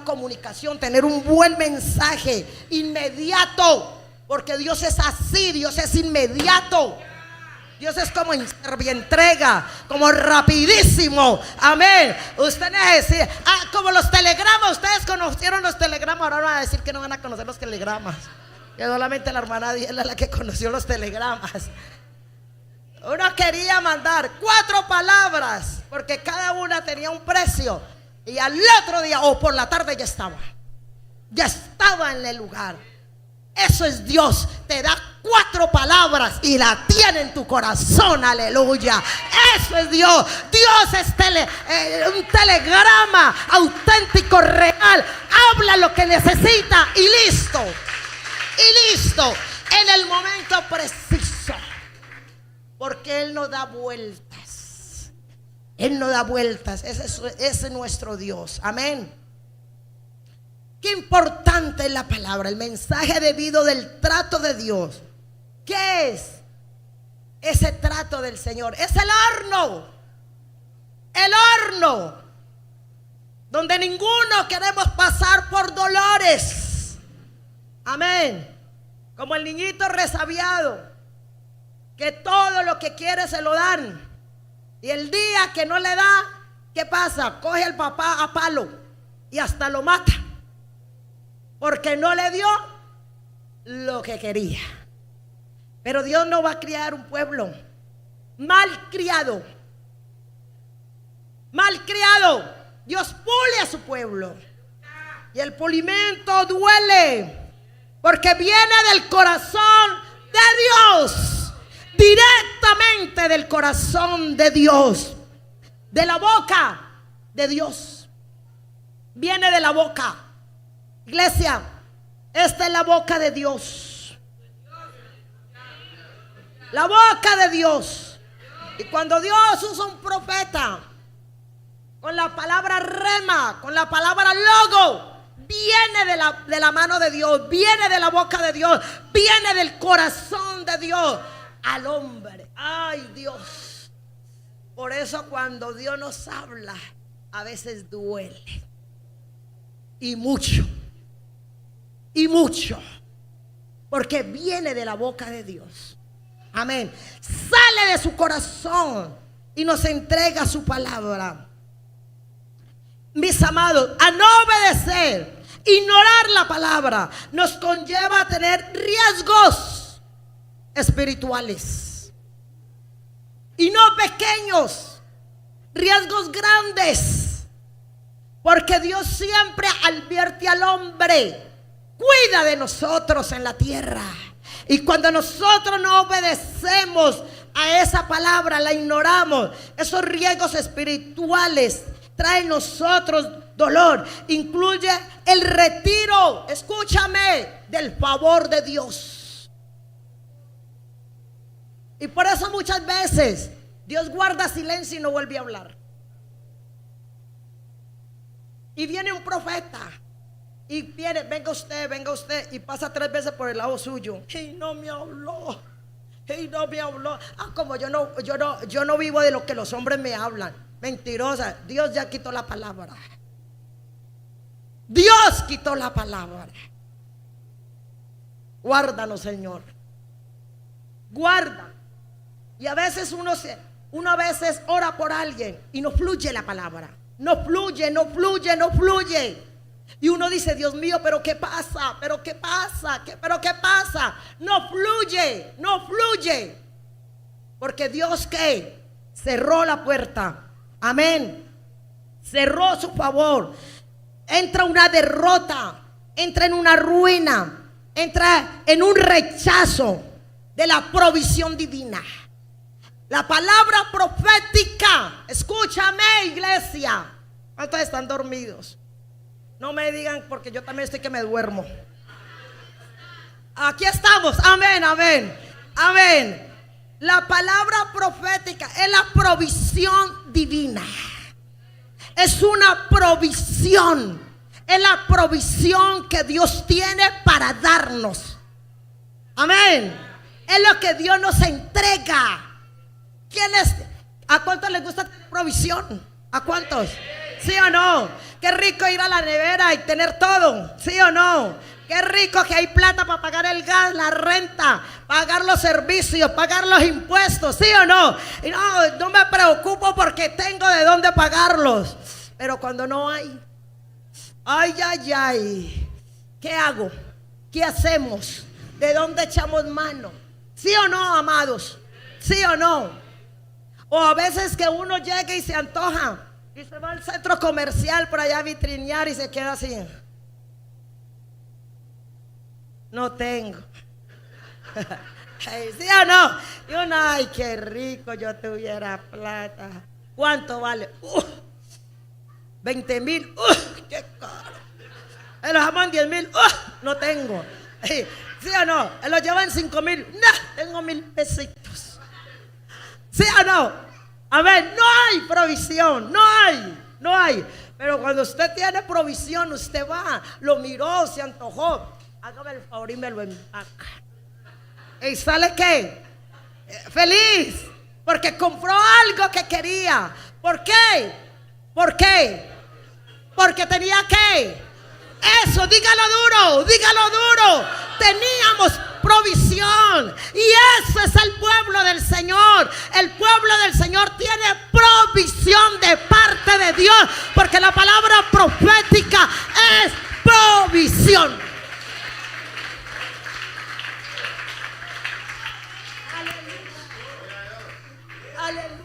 comunicación, tener un buen mensaje inmediato. Porque Dios es así, Dios es inmediato. Dios es como entrega, como rapidísimo. Amén. Usted necesita, como los telegramas. Ustedes conocieron los telegramas. Ahora van a decir que no van a conocer los telegramas. Que solamente la hermana Diela es la que conoció los telegramas. Uno quería mandar 4 palabras porque cada una tenía un precio. Y al otro día o por la tarde ya estaba en el lugar. Eso es Dios. Te da 4 palabras y la tiene en tu corazón. Aleluya. Eso es Dios. Dios es un telegrama auténtico, real. Habla lo que necesita y listo. Y listo. En el momento preciso. Porque Él no da vueltas. Él no da vueltas. Ese es nuestro Dios. Amén. Qué importante es la palabra, el mensaje debido del trato de Dios. ¿Qué es ese trato del Señor? Es el horno. El horno donde ninguno queremos pasar por dolores. Amén. Como el niñito resabiado, que todo lo que quiere se lo dan. Y el día que no le da, ¿qué pasa? Coge al papá a palo y hasta lo mata. Porque no le dio lo que quería. Pero Dios no va a criar un pueblo mal criado. Mal criado. Dios pule a su pueblo. Y el pulimento duele, porque viene del corazón de Dios. Directamente del corazón de Dios. De la boca de Dios. Viene de la boca. Iglesia, esta es la boca de Dios. La boca de Dios. Y cuando Dios usa un profeta con la palabra rema, con la palabra logo, viene de la mano de Dios, viene de la boca de Dios, viene del corazón de Dios al hombre. Ay, Dios. Por eso cuando Dios nos habla, a veces duele. Y mucho. y mucho, porque viene de la boca de Dios. Amén. Sale de su corazón y nos entrega su palabra. Mis amados, a no obedecer, ignorar la palabra, nos conlleva a tener riesgos espirituales. Y no pequeños, riesgos grandes. Porque Dios siempre advierte al hombre, cuida de nosotros en la tierra. Y cuando nosotros no obedecemos a esa palabra, la ignoramos, esos riesgos espirituales traen nosotros dolor. Incluye el retiro, escúchame, del favor de Dios. Y por eso muchas veces Dios guarda silencio y no vuelve a hablar. Y viene un profeta y viene, venga usted, y pasa 3 veces por el lado suyo. Y no me habló. Y no me habló. Como yo no vivo de lo que los hombres me hablan. Mentirosa. Dios ya quitó la palabra. Dios quitó la palabra. Guárdanos, Señor. Guarda. Y a veces uno a veces ora por alguien y no fluye la palabra. No fluye. Y uno dice, Dios mío, pero ¿qué pasa? ¿Pero qué pasa? ¿Pero qué pasa? No fluye. Porque Dios, ¿qué? Cerró la puerta. Amén. Cerró su favor. Entra una derrota. Entra en una ruina. Entra en un rechazo de la provisión divina. La palabra profética, escúchame, iglesia. ¿Cuántos están dormidos? No me digan, porque yo también estoy que me duermo. Aquí estamos, amén. La palabra profética es la provisión divina. Es una provisión. Es la provisión que Dios tiene para darnos. Amén. Es lo que Dios nos entrega. ¿A cuántos les gusta tener provisión? ¿A cuántos? ¿Sí o no? Qué rico ir a la nevera y tener todo. ¿Sí o no? Qué rico que hay plata para pagar el gas, la renta, pagar los servicios, pagar los impuestos. ¿Sí o no? Y no me preocupo porque tengo de dónde pagarlos. Pero cuando no hay, ay, ¿qué hago? ¿Qué hacemos? ¿De dónde echamos mano? ¿Sí o no, amados? ¿Sí o no? O a veces que uno llega y se antoja y se va al centro comercial por allá a vitrinear y se queda así. No tengo. ¿Sí o no? Y uno, ay, qué rico, yo tuviera plata. ¿Cuánto vale? 20,000. Qué caro. Los jamón 10,000. No tengo. ¿Sí o no? Lo llevan 5,000. No, tengo 1,000 pesitos. ¿Sí o no? A ver, no hay provisión, no hay. Pero cuando usted tiene provisión, usted va, lo miró, se antojó. Hágame el favor y me lo empaca. ¿Y sale qué? Feliz, porque compró algo que quería. ¿Por qué? Porque tenía que. Eso, dígalo duro. Teníamos provisión. Y ese es el pueblo del Señor. El pueblo del Señor tiene provisión de parte de Dios, porque la palabra profética es provisión. Aleluya.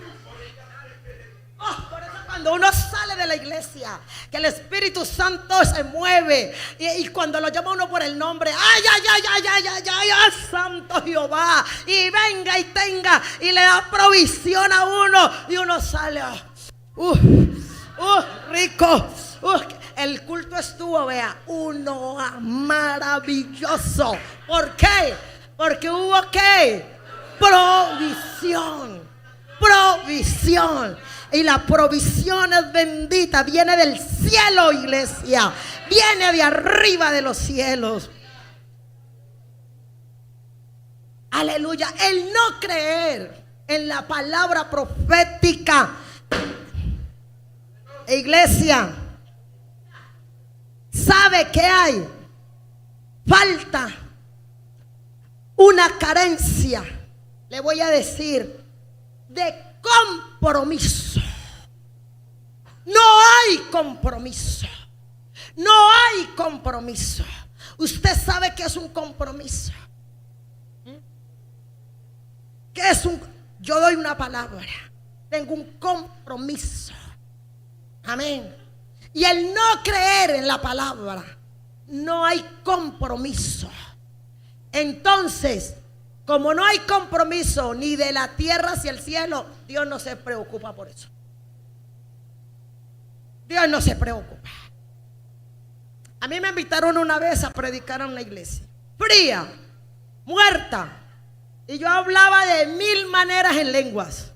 Por eso cuando uno sale de la iglesia, que el Espíritu Santo se mueve y cuando lo llama uno por el nombre, ay, Santo Jehová, y venga y tenga y le da provisión a uno y uno sale, rico. El culto estuvo, vea, uno maravilloso. ¿Por qué? Porque hubo ¿qué? Provisión. Y la provisión es bendita, viene del cielo, iglesia, viene de arriba de los cielos. Aleluya. El no creer en la palabra profética, iglesia, ¿sabe qué hay? falta una carencia, le voy a decir, de compromiso. No hay compromiso. No hay compromiso. Usted sabe que es un compromiso. ¿Qué es un? Yo doy una palabra. Tengo un compromiso. Amén. Y el no creer en la palabra, no hay compromiso. Entonces, como no hay compromiso ni de la tierra hacia el cielo, Dios no se preocupa por eso. Dios no se preocupa. A mí me invitaron una vez a predicar en una iglesia fría, muerta, y yo hablaba de 1000 maneras en lenguas,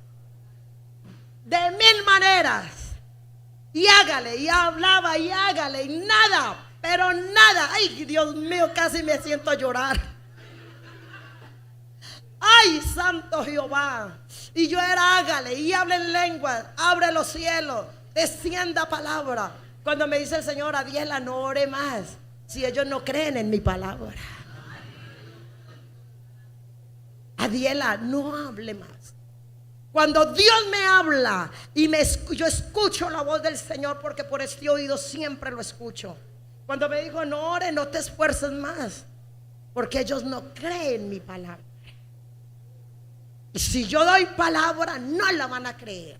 de 1000 maneras, y hágale, y hablaba, y hágale, y nada, pero nada. Ay, Dios mío, casi me siento a llorar. Ay, santo Jehová. Y yo era hágale, y hable en lenguas, abre los cielos, descienda palabra. Cuando me dice el Señor, Adiela, no ore más si ellos no creen en mi palabra. Adiela, no hable más. Cuando Dios me habla y yo escucho la voz del Señor, porque por este oído siempre lo escucho. Cuando me dijo, no ore, no te esfuerces más, porque ellos no creen mi palabra. Y si yo doy palabra, no la van a creer.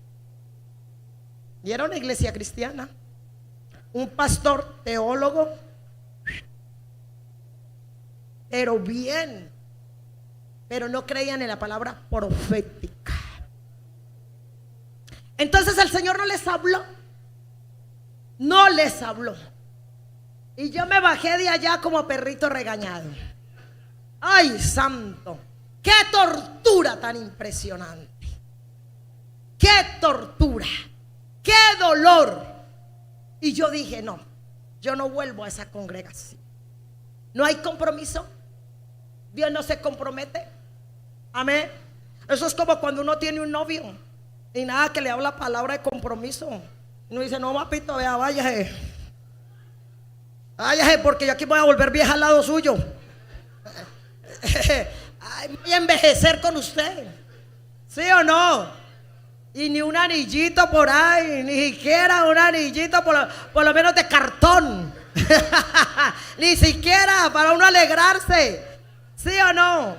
Y era una iglesia cristiana, un pastor teólogo, pero bien, pero no creían en la palabra profética. Entonces el Señor no les habló. No les habló. Y yo me bajé de allá como perrito regañado. Ay, santo, qué tortura tan impresionante. Qué tortura, qué dolor. Y yo dije, no, yo no vuelvo a esa congregación. No hay compromiso. Dios no se compromete. Amén. Eso es como cuando uno tiene un novio y nada, que le habla palabra de compromiso. Uno dice, no, papito, vea, váyase. Váyase, porque yo aquí voy a volver vieja al lado suyo. Ay, voy a envejecer con usted. ¿Sí o no? Y ni un anillito por ahí, ni siquiera un anillito por lo menos de cartón. Ni siquiera para uno alegrarse. ¿Sí o no?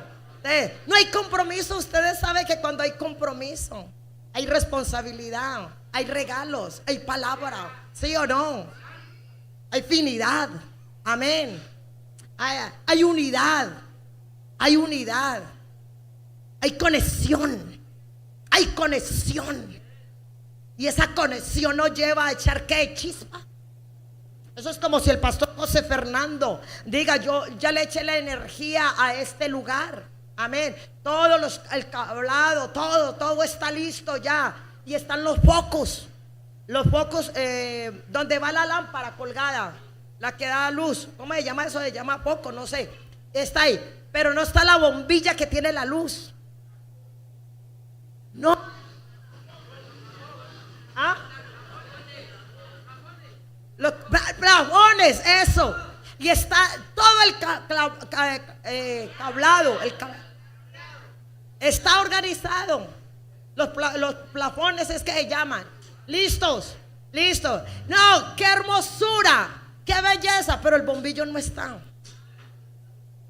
No hay compromiso. Ustedes saben que cuando hay compromiso hay responsabilidad, hay regalos, hay palabra. ¿Sí o no? Hay finidad. Amén. Hay unidad. Hay unidad. Hay conexión. Hay conexión. Y esa conexión nos lleva a echar ¿qué? Chispa. Eso es como si el pastor José Fernando diga, yo ya le eché la energía a este lugar. Amén. El cablado, todo está listo ya. Y están los focos. Los focos donde va la lámpara colgada, la que da luz. ¿Cómo se llama eso? Se llama foco, no sé. Está ahí. Pero no está la bombilla que tiene la luz. No. ¿Ah? Los plafones, eso. Y está todo el cablado. Está organizado. Los plafones es que se llaman. Listos. No, qué hermosura, qué belleza. Pero el bombillo no está.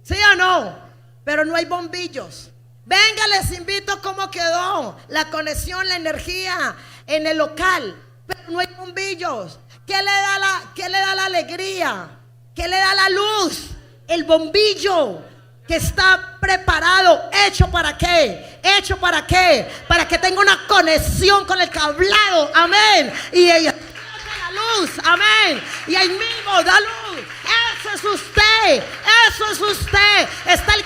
¿Sí o no? Pero no hay bombillos. Venga, les invito cómo quedó la conexión, la energía en el local. Pero no hay bombillos. ¿Qué le da la alegría? ¿Qué le da la luz? El bombillo que está preparado. ¿Hecho para qué? ¿Hecho para qué? Para que tenga una conexión con el cablado. Amén. Y ella da la luz. Amén. Y ahí mismo da luz. Eso es usted. Eso es usted. Está el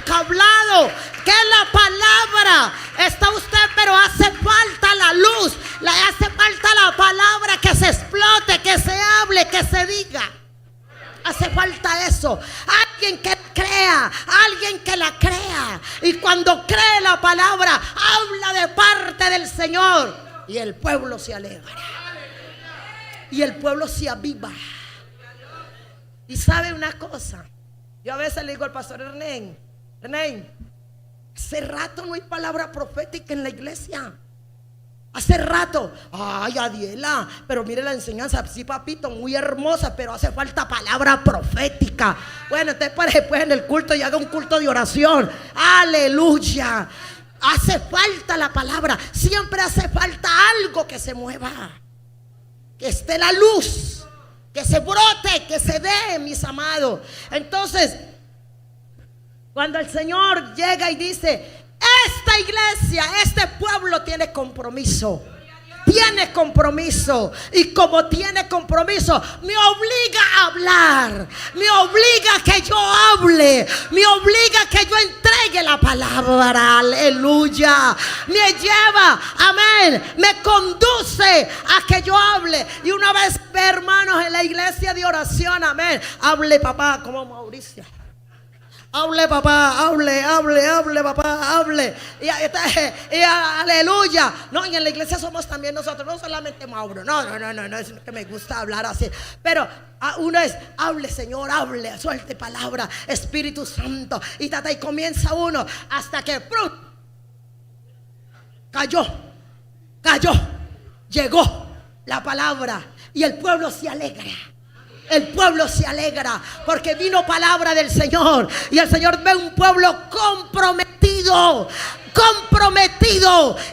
cablado, que es la palabra. Está usted, pero hace falta la luz. Le hace falta la palabra, que se explote, que se hable, que se diga. Hace falta eso. Alguien que crea, alguien que la crea. Y cuando cree la palabra, habla de parte del Señor. Y el pueblo se alegra. Y el pueblo se aviva. Y sabe una cosa, Yo a veces le digo al pastor René, hace rato no hay palabra profética en la iglesia. Hace rato, ay Adiela, pero mire la enseñanza, sí papito, muy hermosa, pero hace falta palabra profética. Bueno, usted pare después en el culto y haga un culto de oración. Aleluya. Hace falta la palabra, siempre hace falta algo que se mueva, que esté la luz, que se brote, que se dé, mis amados. Entonces, cuando el Señor llega y dice: esta iglesia, este pueblo tiene compromiso. Tiene compromiso. Y como tiene compromiso, me obliga a hablar. Me obliga a que yo hable. Me obliga a que yo entregue la palabra. Aleluya. Me lleva, amén, me conduce a que yo hable. Y una vez, hermanos, en la iglesia de oración, amén, hable papá como Mauricio. Hable papá, hable papá, hable. Y aleluya. No, y en la iglesia somos también nosotros, no solamente Mauro. No, es que me gusta hablar así. Pero uno es: hable Señor, hable, suelte palabra, Espíritu Santo. Y comienza uno hasta que cayó, llegó la palabra. Y el pueblo se alegra. El pueblo se alegra porque vino palabra del Señor. Y el Señor ve un pueblo comprometido.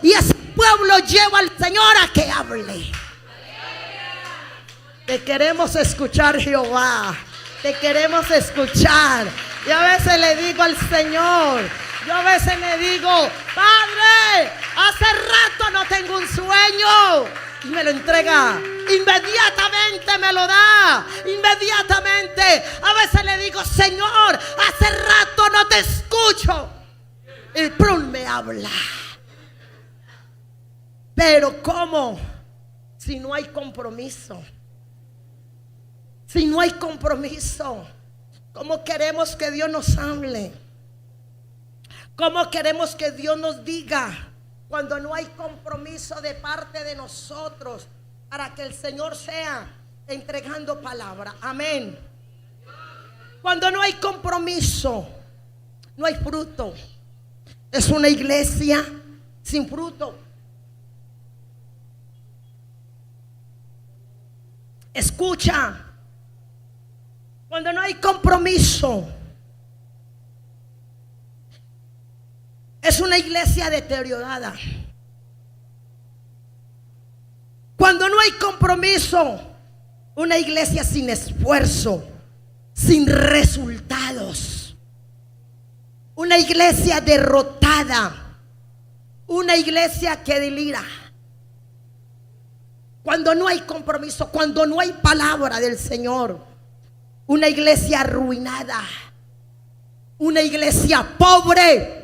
Y ese pueblo lleva al Señor a que hable. Te queremos escuchar, Jehová. Te queremos escuchar. Y a veces le digo al Señor, Padre, hace rato no tengo un sueño. Y me lo entrega. Inmediatamente me lo da. Inmediatamente. A veces le digo: Señor, hace rato no te escucho. Y prum, me habla. Pero ¿cómo? Si no hay compromiso. Si no hay compromiso, ¿cómo queremos que Dios nos hable? ¿Cómo queremos que Dios nos diga? Cuando no hay compromiso de parte de nosotros para que el Señor sea entregando palabra. Amén. Cuando no hay compromiso, no hay fruto. Es una iglesia sin fruto. Escucha. Cuando no hay compromiso, es una iglesia deteriorada. Cuando no hay compromiso, una iglesia sin esfuerzo, sin resultados. Una iglesia derrotada. Una iglesia que delira. Cuando no hay compromiso, cuando no hay palabra del Señor, una iglesia arruinada. Una iglesia pobre.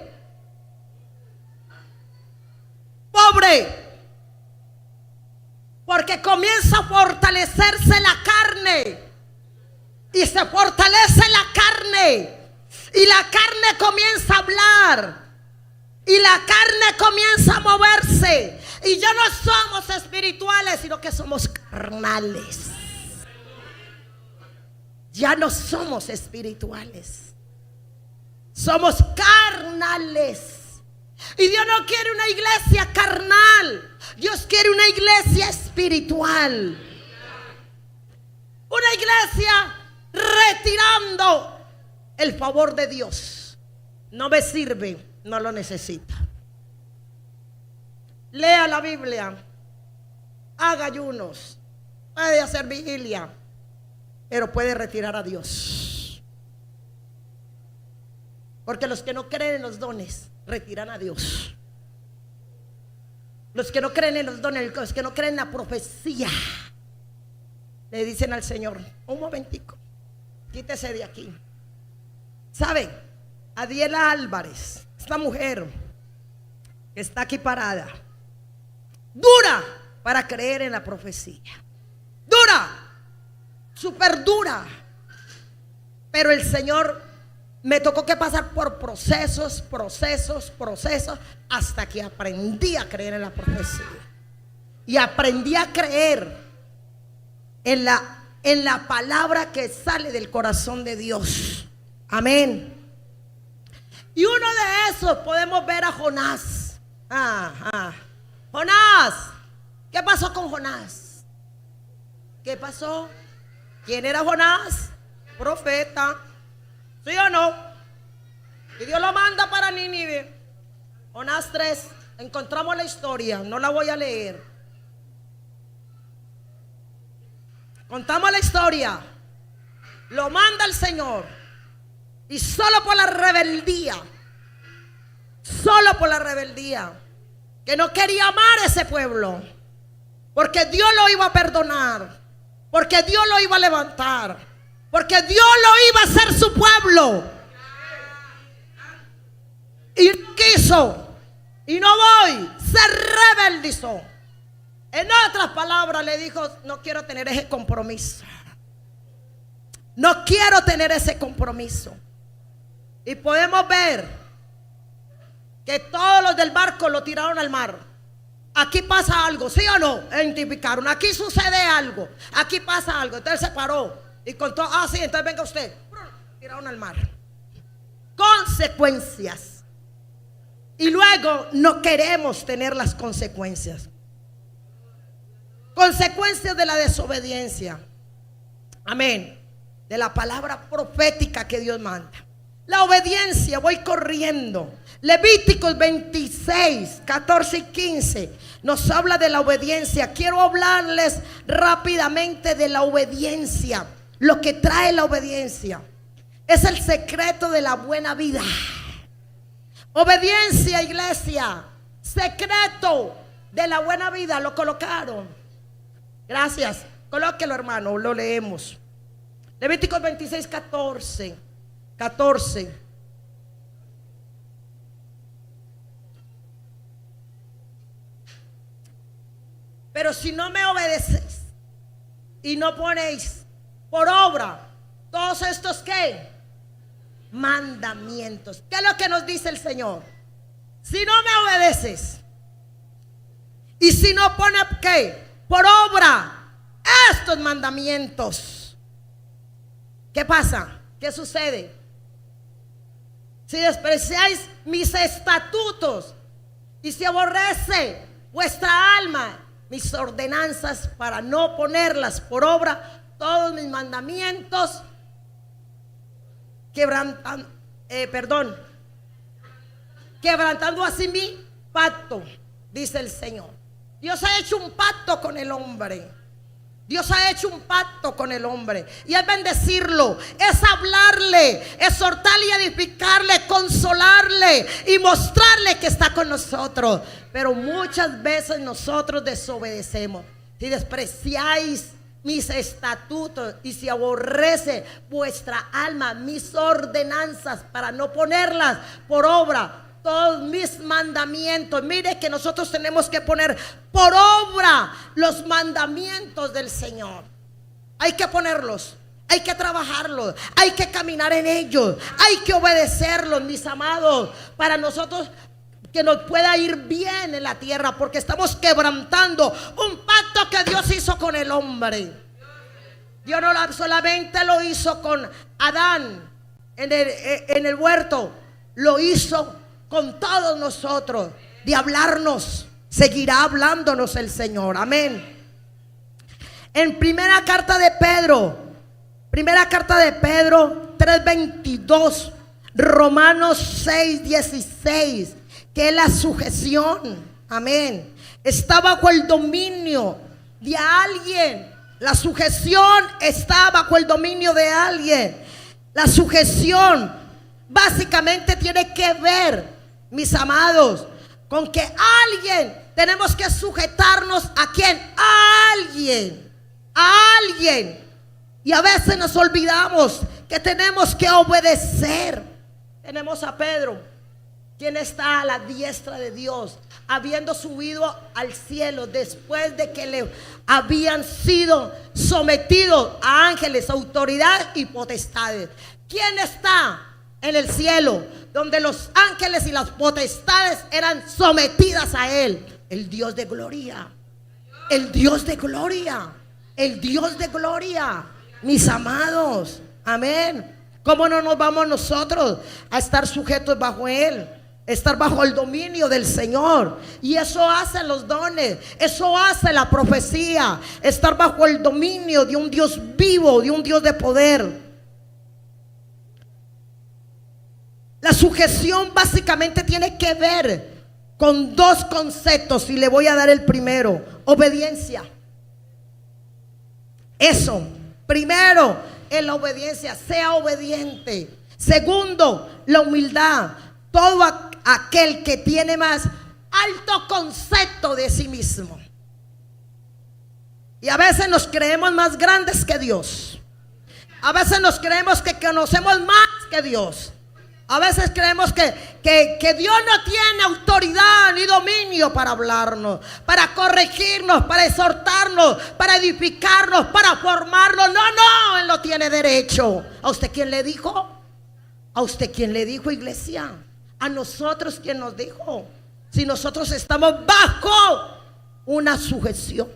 Porque comienza a fortalecerse la carne. Y se fortalece la carne. Y la carne comienza a hablar. Y la carne comienza a moverse. Y ya no somos espirituales, sino que somos carnales. Ya no somos espirituales. Somos carnales. Y Dios no quiere una iglesia carnal. Dios quiere una iglesia espiritual. Una iglesia retirando el favor de Dios. No me sirve, no lo necesita. Lea la Biblia, haga ayunos, puede hacer vigilia, pero puede retirar a Dios. Porque los que no creen en los dones retiran a Dios. Los que no creen en los dones, los que no creen en la profecía, le dicen al Señor: un momentico, quítese de aquí. ¿Saben? Adiela Álvarez, esta mujer que está aquí parada, dura para creer en la profecía, dura, súper dura. Pero el Señor me tocó que pasar por procesos, hasta que aprendí a creer en la profecía. Y aprendí a creer en la palabra que sale del corazón de Dios. Amén. Y uno de esos podemos ver a Jonás. Jonás. ¿Qué pasó con Jonás? ¿Qué pasó? ¿Quién era Jonás? Profeta. ¿Sí o no? Y Dios lo manda para Nínive. Jonás 3. Encontramos la historia. No la voy a leer. Contamos la historia. Lo manda el Señor. Y solo por la rebeldía. Solo por la rebeldía. Que no quería amar a ese pueblo. Porque Dios lo iba a perdonar. Porque Dios lo iba a levantar. Porque Dios lo iba a hacer su pueblo. Y no quiso. Y no voy. Se rebeldizó. En otras palabras le dijo: no quiero tener ese compromiso. No quiero tener ese compromiso. Y podemos ver que todos los del barco lo tiraron al mar. Aquí pasa algo, ¿sí o no? Identificaron, aquí sucede algo, aquí pasa algo. Entonces se paró y contó: sí, entonces venga usted. Tiraron al mar. Consecuencias. Y luego no queremos tener las consecuencias. Consecuencias de la desobediencia. Amén. De la palabra profética que Dios manda. La obediencia, voy corriendo. Levíticos 26, 14 y 15 nos habla de la obediencia. Quiero hablarles rápidamente de la obediencia. Lo que trae la obediencia es el secreto de la buena vida. Obediencia, iglesia. Secreto de la buena vida. Lo colocaron. Gracias. Colóquelo, hermano. Lo leemos. Levíticos 26, 14. Pero si no me obedecéis y no ponéis por obra todos estos ¿qué? Mandamientos. ¿Qué es lo que nos dice el Señor? Si no me obedeces y si no pones ¿qué? Por obra estos mandamientos, ¿qué pasa? ¿Qué sucede? Si despreciáis mis estatutos y si aborrece vuestra alma mis ordenanzas para no ponerlas por obra, todos mis mandamientos, quebrantando así mi pacto, dice el Señor. Dios ha hecho un pacto con el hombre. Dios ha hecho un pacto con el hombre y es bendecirlo, es hablarle, exhortarle y edificarle, consolarle y mostrarle que está con nosotros. Pero muchas veces nosotros desobedecemos. Si despreciáis mis estatutos y si aborrece vuestra alma mis ordenanzas para no ponerlas por obra, todos mis mandamientos. Mire que nosotros tenemos que poner por obra los mandamientos del Señor. Hay que ponerlos, hay que trabajarlos, hay que caminar en ellos, hay que obedecerlos, mis amados, para nosotros que nos pueda ir bien en la tierra, porque estamos quebrantando un pacto que Dios hizo con el hombre. Dios no solamente lo hizo con Adán en el huerto, lo hizo con todos nosotros. De hablarnos, seguirá hablándonos el Señor. Amén. En primera carta de Pedro 3:22, Romanos 6:16, que es la sujeción. Amén. Está bajo el dominio de alguien. La sujeción está bajo el dominio de alguien. La sujeción básicamente tiene que ver, mis amados, con que alguien, tenemos que sujetarnos a quién, a alguien. Y a veces nos olvidamos que tenemos que obedecer. Tenemos a Pedro, quien está a la diestra de Dios, habiendo subido al cielo después de que le habían sido sometidos a ángeles, autoridad y potestades. ¿Quién está en el cielo, donde los ángeles y las potestades eran sometidas a él? El Dios de gloria. El Dios de gloria. El Dios de gloria. Mis amados. Amén. ¿Cómo no nos vamos nosotros a estar sujetos bajo Él? Estar bajo el dominio del Señor. Y eso hace los dones, eso hace la profecía. Estar bajo el dominio de un Dios vivo, de un Dios de poder. La sujeción básicamente tiene que ver con dos conceptos, y le voy a dar el primero: obediencia. Eso, primero, en la obediencia, sea obediente. Segundo, la humildad. Todo aquel que tiene más alto concepto de sí mismo. Y a veces nos creemos más grandes que Dios. A veces nos creemos que conocemos más que Dios. A veces creemos que Dios no tiene autoridad ni dominio para hablarnos, para corregirnos, para exhortarnos, para edificarnos, para formarnos. No, Él no tiene derecho. ¿A usted quién le dijo? ¿A usted quién le dijo, iglesia? A nosotros, ¿quién nos dijo? Si nosotros estamos bajo una sujeción,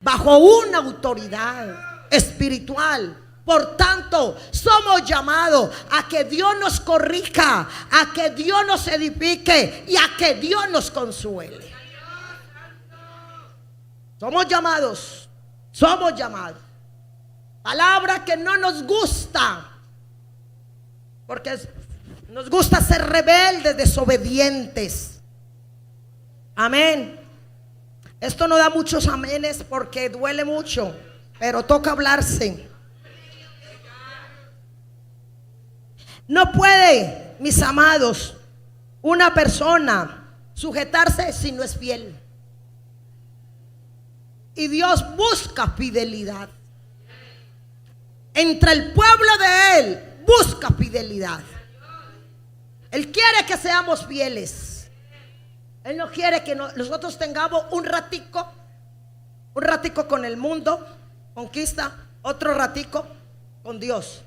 bajo una autoridad espiritual. Por tanto, somos llamados a que Dios nos corrija, a que Dios nos edifique y a que Dios nos consuele. Somos llamados. Palabra que no nos gusta, porque nos gusta ser rebeldes, desobedientes. Amén. Esto no da muchos amenes porque duele mucho, pero toca hablarse. No puede, mis amados, una persona sujetarse si no es fiel. Y Dios busca fidelidad. Entre el pueblo de Él busca fidelidad. Él quiere que seamos fieles. Él no quiere que nosotros tengamos un ratico con el mundo, conquista, otro ratico con Dios.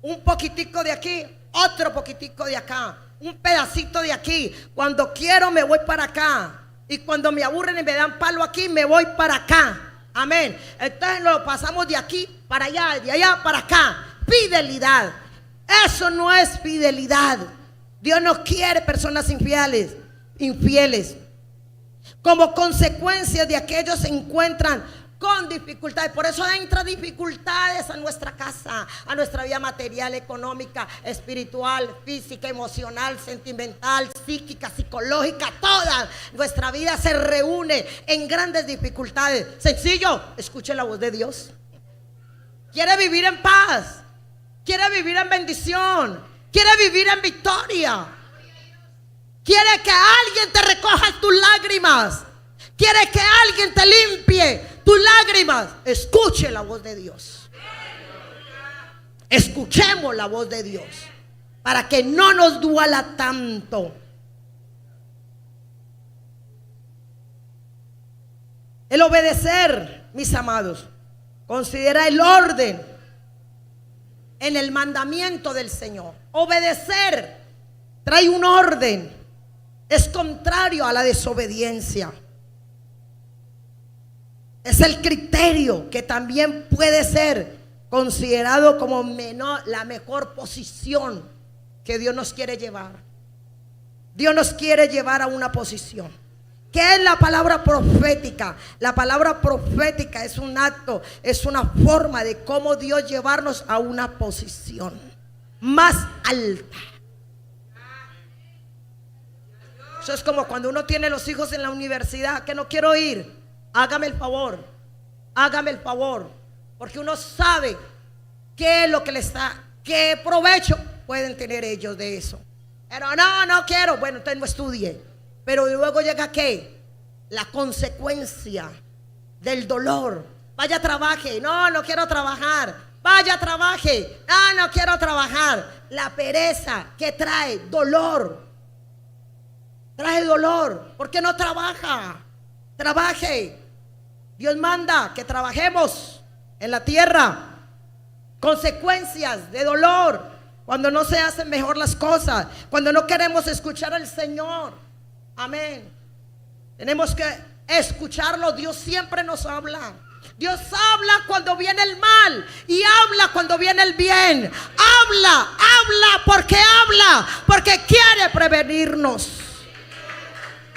Un poquitico de aquí, otro poquitico de acá, un pedacito de aquí. Cuando quiero me voy para acá, y cuando me aburren y me dan palo aquí, me voy para acá. Amén. Entonces lo pasamos de aquí para allá, de allá para acá. Fidelidad. Eso no es fidelidad. Dios no quiere personas infieles. Como consecuencia de aquellos se encuentran con dificultades. Por eso entra dificultades a nuestra casa, a nuestra vida material, económica, espiritual, física, emocional, sentimental, psíquica, psicológica. Toda nuestra vida se reúne en grandes dificultades. Sencillo, escuche la voz de Dios. Quiere vivir en paz, quiere vivir en bendición, quiere vivir en victoria. Quiere que alguien te recoja tus lágrimas. Quiere que alguien te limpie tus lágrimas. Escuche la voz de Dios. Escuchemos la voz de Dios para que no nos duela tanto. El obedecer, mis amados, considera el orden en el mandamiento del Señor. Obedecer trae un orden. Es contrario a la desobediencia. Es el criterio que también puede ser considerado como la mejor posición que Dios nos quiere llevar. Dios nos quiere llevar a una posición. ¿Qué es la palabra profética? La palabra profética es un acto, es una forma de cómo Dios llevarnos a una posición más alta. Eso es como cuando uno tiene los hijos en la universidad, que no quiero ir. Hágame el favor, porque uno sabe qué es lo que le está, qué provecho pueden tener ellos de eso. Pero no quiero. Bueno, entonces no estudie. Pero luego llega ¿qué? La consecuencia del dolor. Vaya, trabaje. No quiero trabajar. Vaya, trabaje. No quiero trabajar. La pereza que trae dolor. Trae dolor. ¿Por qué no trabaja? Trabaje. Dios manda que trabajemos en la tierra. Consecuencias de dolor cuando no se hacen mejor las cosas, cuando no queremos escuchar al Señor. Amén. Tenemos que escucharlo. Dios siempre nos habla. Dios habla cuando viene el mal y habla cuando viene el bien. Habla porque quiere prevenirnos.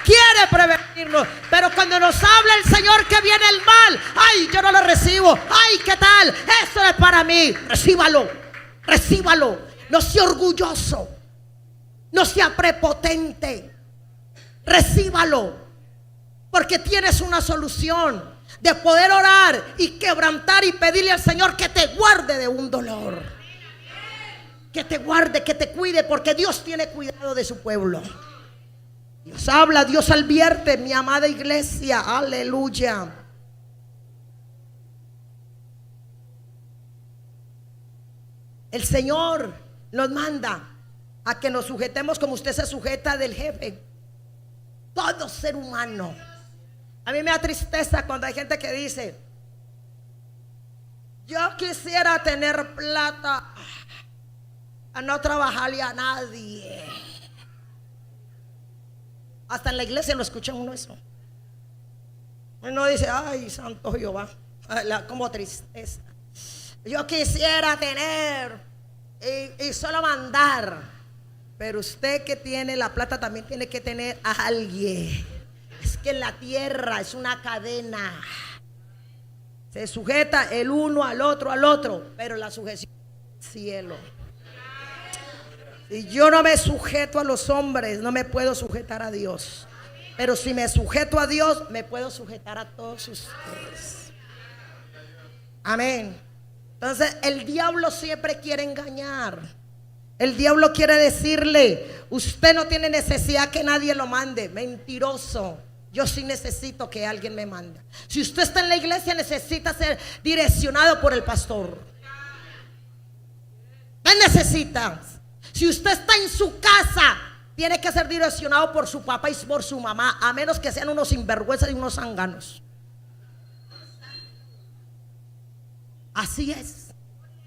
Quiere prevenirnos. Pero cuando nos habla el Señor que viene el mal, ay, yo no lo recibo. Ay, ¿qué tal? Eso es para mí. Recíbalo. No sea orgulloso. No sea prepotente. Recíbalo. Porque tienes una solución de poder orar y quebrantar y pedirle al Señor que te guarde de un dolor. Que te guarde, que te cuide, porque Dios tiene cuidado de su pueblo. Dios habla, Dios advierte, mi amada iglesia. Aleluya. El Señor nos manda a que nos sujetemos como usted se sujeta del jefe. Todo ser humano. A mí me da tristeza cuando hay gente que dice: yo quisiera tener plata a no trabajarle a nadie. Hasta en la iglesia lo escucha uno eso. Uno dice: ay, santo Jehová, como tristeza. Yo quisiera tener y solo mandar. Pero usted que tiene la plata también tiene que tener a alguien. Es que la tierra es una cadena. Se sujeta el uno al otro, pero la sujeción es el cielo. Si yo no me sujeto a los hombres, no me puedo sujetar a Dios. Pero si me sujeto a Dios, me puedo sujetar a todos ustedes. Amén. Entonces el diablo siempre quiere engañar. El diablo quiere decirle: usted no tiene necesidad que nadie lo mande. Mentiroso. Yo sí necesito que alguien me mande. Si usted está en la iglesia, necesita ser direccionado por el pastor. ¿Qué necesita? Si usted está en su casa, tiene que ser direccionado por su papá y por su mamá, a menos que sean unos sinvergüenzas y unos zánganos. Así es.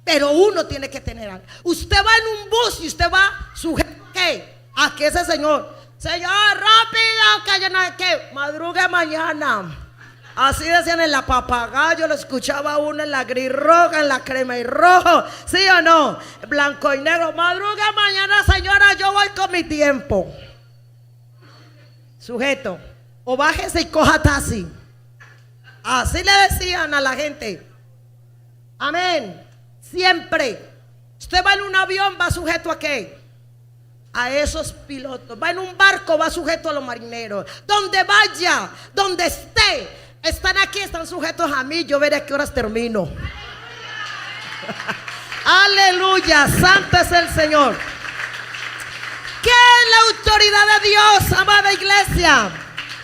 Pero uno tiene que tener algo. Usted va en un bus y usted va sujeto ¿a qué? A que ese señor: señor, rápido, que yo no sé qué, madrugue mañana. Así decían en la Papagayo, lo escuchaba uno en la Gris Roja, en la Crema y Rojo, ¿sí o no? Blanco y negro: madrugue mañana, señora, yo voy con mi tiempo. Sujeto. O bájese y coja taxi. Así le decían a la gente. Amén. Siempre. Usted va en un avión, va sujeto ¿a qué? A esos pilotos. Va en un barco, va sujeto a los marineros. Donde vaya, donde esté, están aquí, están sujetos a mí. Yo veré a qué horas termino. Aleluya, santo es el Señor. ¿Qué es la autoridad de Dios, amada iglesia?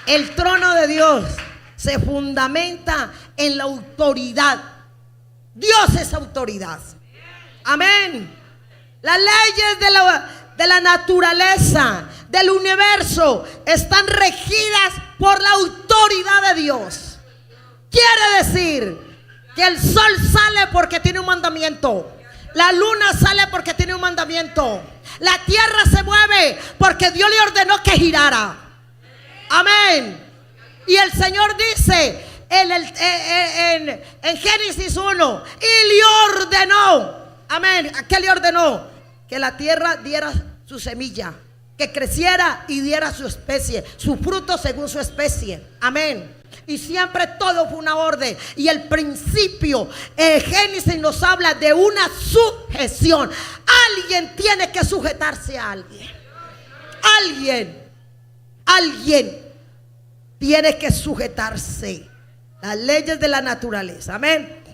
El trono de Dios se fundamenta en la autoridad. Dios es autoridad. Amén. Las leyes de la naturaleza, del universo, están regidas por la autoridad de Dios. Quiere decir que el sol sale porque tiene un mandamiento. La luna sale porque tiene un mandamiento. La tierra se mueve porque Dios le ordenó que girara. Amén. Y el Señor dice en Génesis 1: y le ordenó. Amén. ¿A qué le ordenó? Que la tierra diera su semilla, que creciera y diera su especie, su fruto según su especie. Amén. Y siempre todo fue una orden. Y el principio, Génesis nos habla de una sujeción. Alguien tiene que sujetarse a alguien. Alguien tiene que sujetarse. Las leyes de la naturaleza, amén,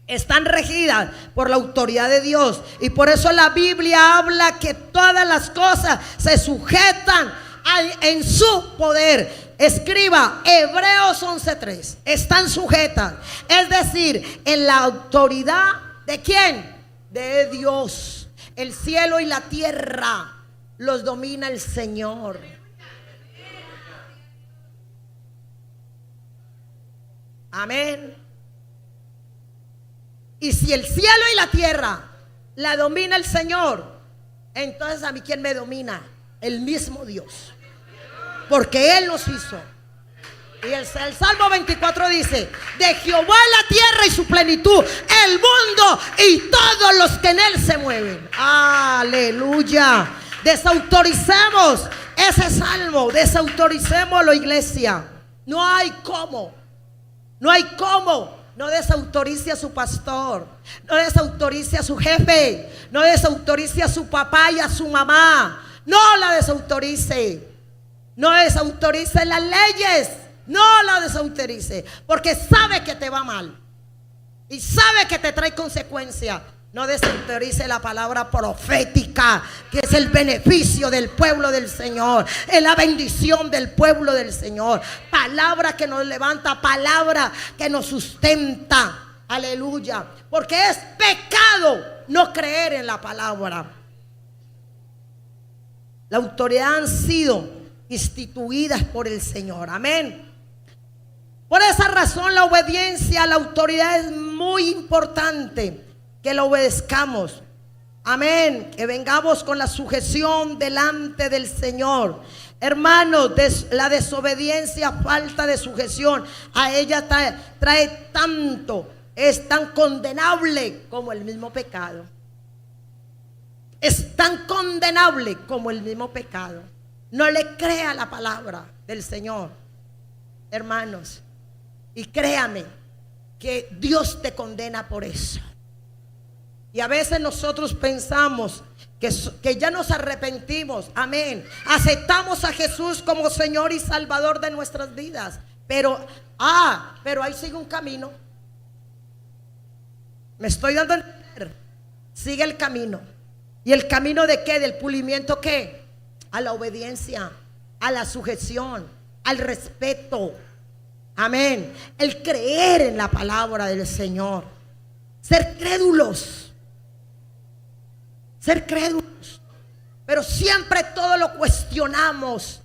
están regidas por la autoridad de Dios. Y por eso la Biblia habla que todas las cosas se sujetan en su poder. Escriba Hebreos 11:3. Están sujetas, es decir, en la autoridad ¿de quién? De Dios. El cielo y la tierra los domina el Señor. Amén. Y si el cielo y la tierra la domina el Señor, entonces a mí ¿quién me domina? El mismo Dios. Porque Él nos hizo. Y el Salmo 24 dice: de Jehová la tierra y su plenitud, el mundo y todos los que en él se mueven. Aleluya. Desautoricemos ese salmo, desautoricémoslo, iglesia. No hay cómo, no hay cómo. No desautorice a su pastor, no desautorice a su jefe, no desautorice a su papá y a su mamá. No la desautorice, no desautorice las leyes, no la desautorice, porque sabe que te va mal y sabe que te trae consecuencias. No desautorice la palabra profética, que es el beneficio del pueblo del Señor, es la bendición del pueblo del Señor. Palabra que nos levanta, palabra que nos sustenta. Aleluya. Porque es pecado no creer en la palabra. La autoridad han sido instituidas por el Señor. Amén. Por esa razón la obediencia a la autoridad es muy importante. Que lo obedezcamos. Amén. Que vengamos con la sujeción delante del Señor. Hermanos, la desobediencia, falta de sujeción, a ella trae tanto, es tan condenable como el mismo pecado. Es tan condenable como el mismo pecado. No le crea la palabra del Señor, hermanos. Y créame que Dios te condena por eso. Y a veces nosotros pensamos que ya nos arrepentimos, amén. Aceptamos a Jesús como Señor y Salvador de nuestras vidas. Pero ahí sigue un camino. Me estoy dando a entender. Sigue el camino. ¿Y el camino de qué? ¿Del pulimiento qué? A la obediencia, a la sujeción, al respeto. Amén. El creer en la palabra del Señor. Ser crédulos. Ser crédulos. Pero siempre todo lo cuestionamos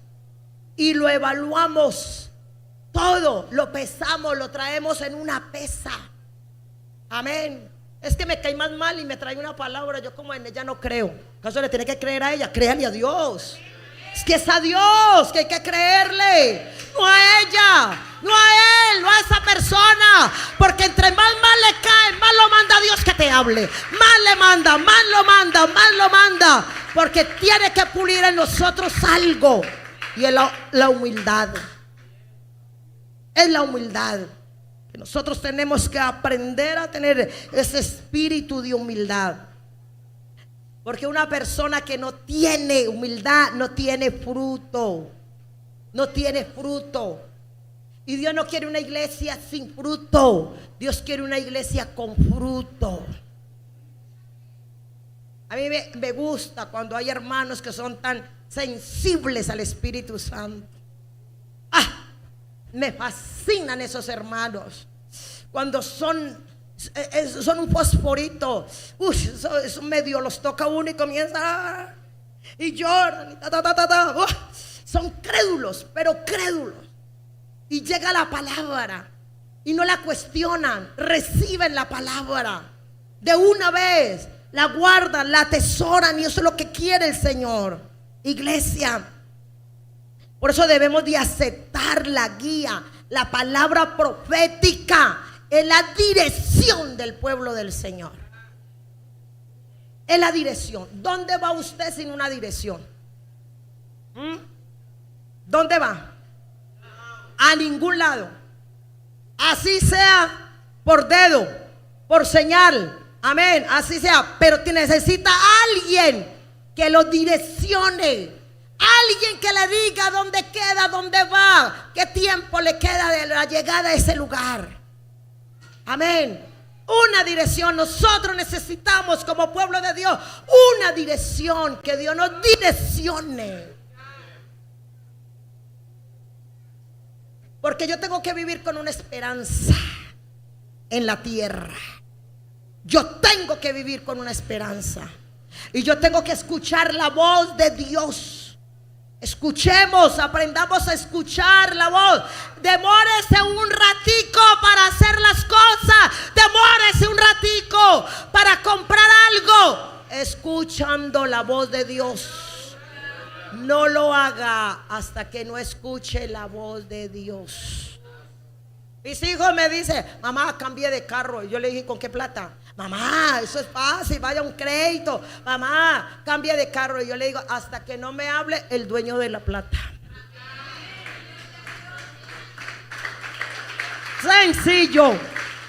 y lo evaluamos. Todo lo pesamos, lo traemos en una pesa. Amén. Es que me cae más mal y me trae una palabra. Yo como en ella no creo. ¿Acaso le tiene que creer a ella? Créale a Dios. Es que es a Dios que hay que creerle. No a ella, no a él, no a esa persona. Porque entre más mal le cae, más lo manda Dios que te hable. Más le manda, más lo manda, más lo manda. Porque tiene que pulir en nosotros algo. Y es la humildad. Es la humildad. Que nosotros tenemos que aprender a tener ese espíritu de humildad. Porque una persona que no tiene humildad no tiene fruto. No tiene fruto. Y Dios no quiere una iglesia sin fruto. Dios quiere una iglesia con fruto. A mí me gusta cuando hay hermanos que son tan sensibles al Espíritu Santo. Me fascinan esos hermanos. Cuando son un fosforito. Eso medio los toca uno y comienza y lloran. Son crédulos, pero crédulos. Y llega la palabra y no la cuestionan, reciben la palabra de una vez, la guardan, la atesoran, y eso es lo que quiere el Señor. Iglesia, por eso debemos de aceptar la guía, la palabra profética en la dirección del pueblo del Señor. En la dirección. ¿Dónde va usted sin una dirección? ¿Dónde va? A ningún lado. Así sea por dedo, por señal, amén, así sea. Pero necesita alguien que lo direccione, alguien que le diga dónde queda, dónde va, qué tiempo le queda de la llegada a ese lugar. Amén. Una dirección. Nosotros necesitamos como pueblo de Dios una dirección, que Dios nos direccione. Porque yo tengo que vivir con una esperanza en la tierra. Yo tengo que vivir con una esperanza. Y yo tengo que escuchar la voz de Dios. Escuchemos, aprendamos a escuchar la voz. Demórese un ratico para hacer las cosas. Demórese un ratico para comprar algo, escuchando la voz de Dios. No lo haga hasta que no escuche la voz de Dios. Mis hijos me dicen, mamá, cambié de carro. Y yo le dije, ¿con qué plata? Mamá, eso es fácil, vaya a un crédito. Mamá, cambie de carro. Y yo le digo, hasta que no me hable el dueño de la plata. Sencillo.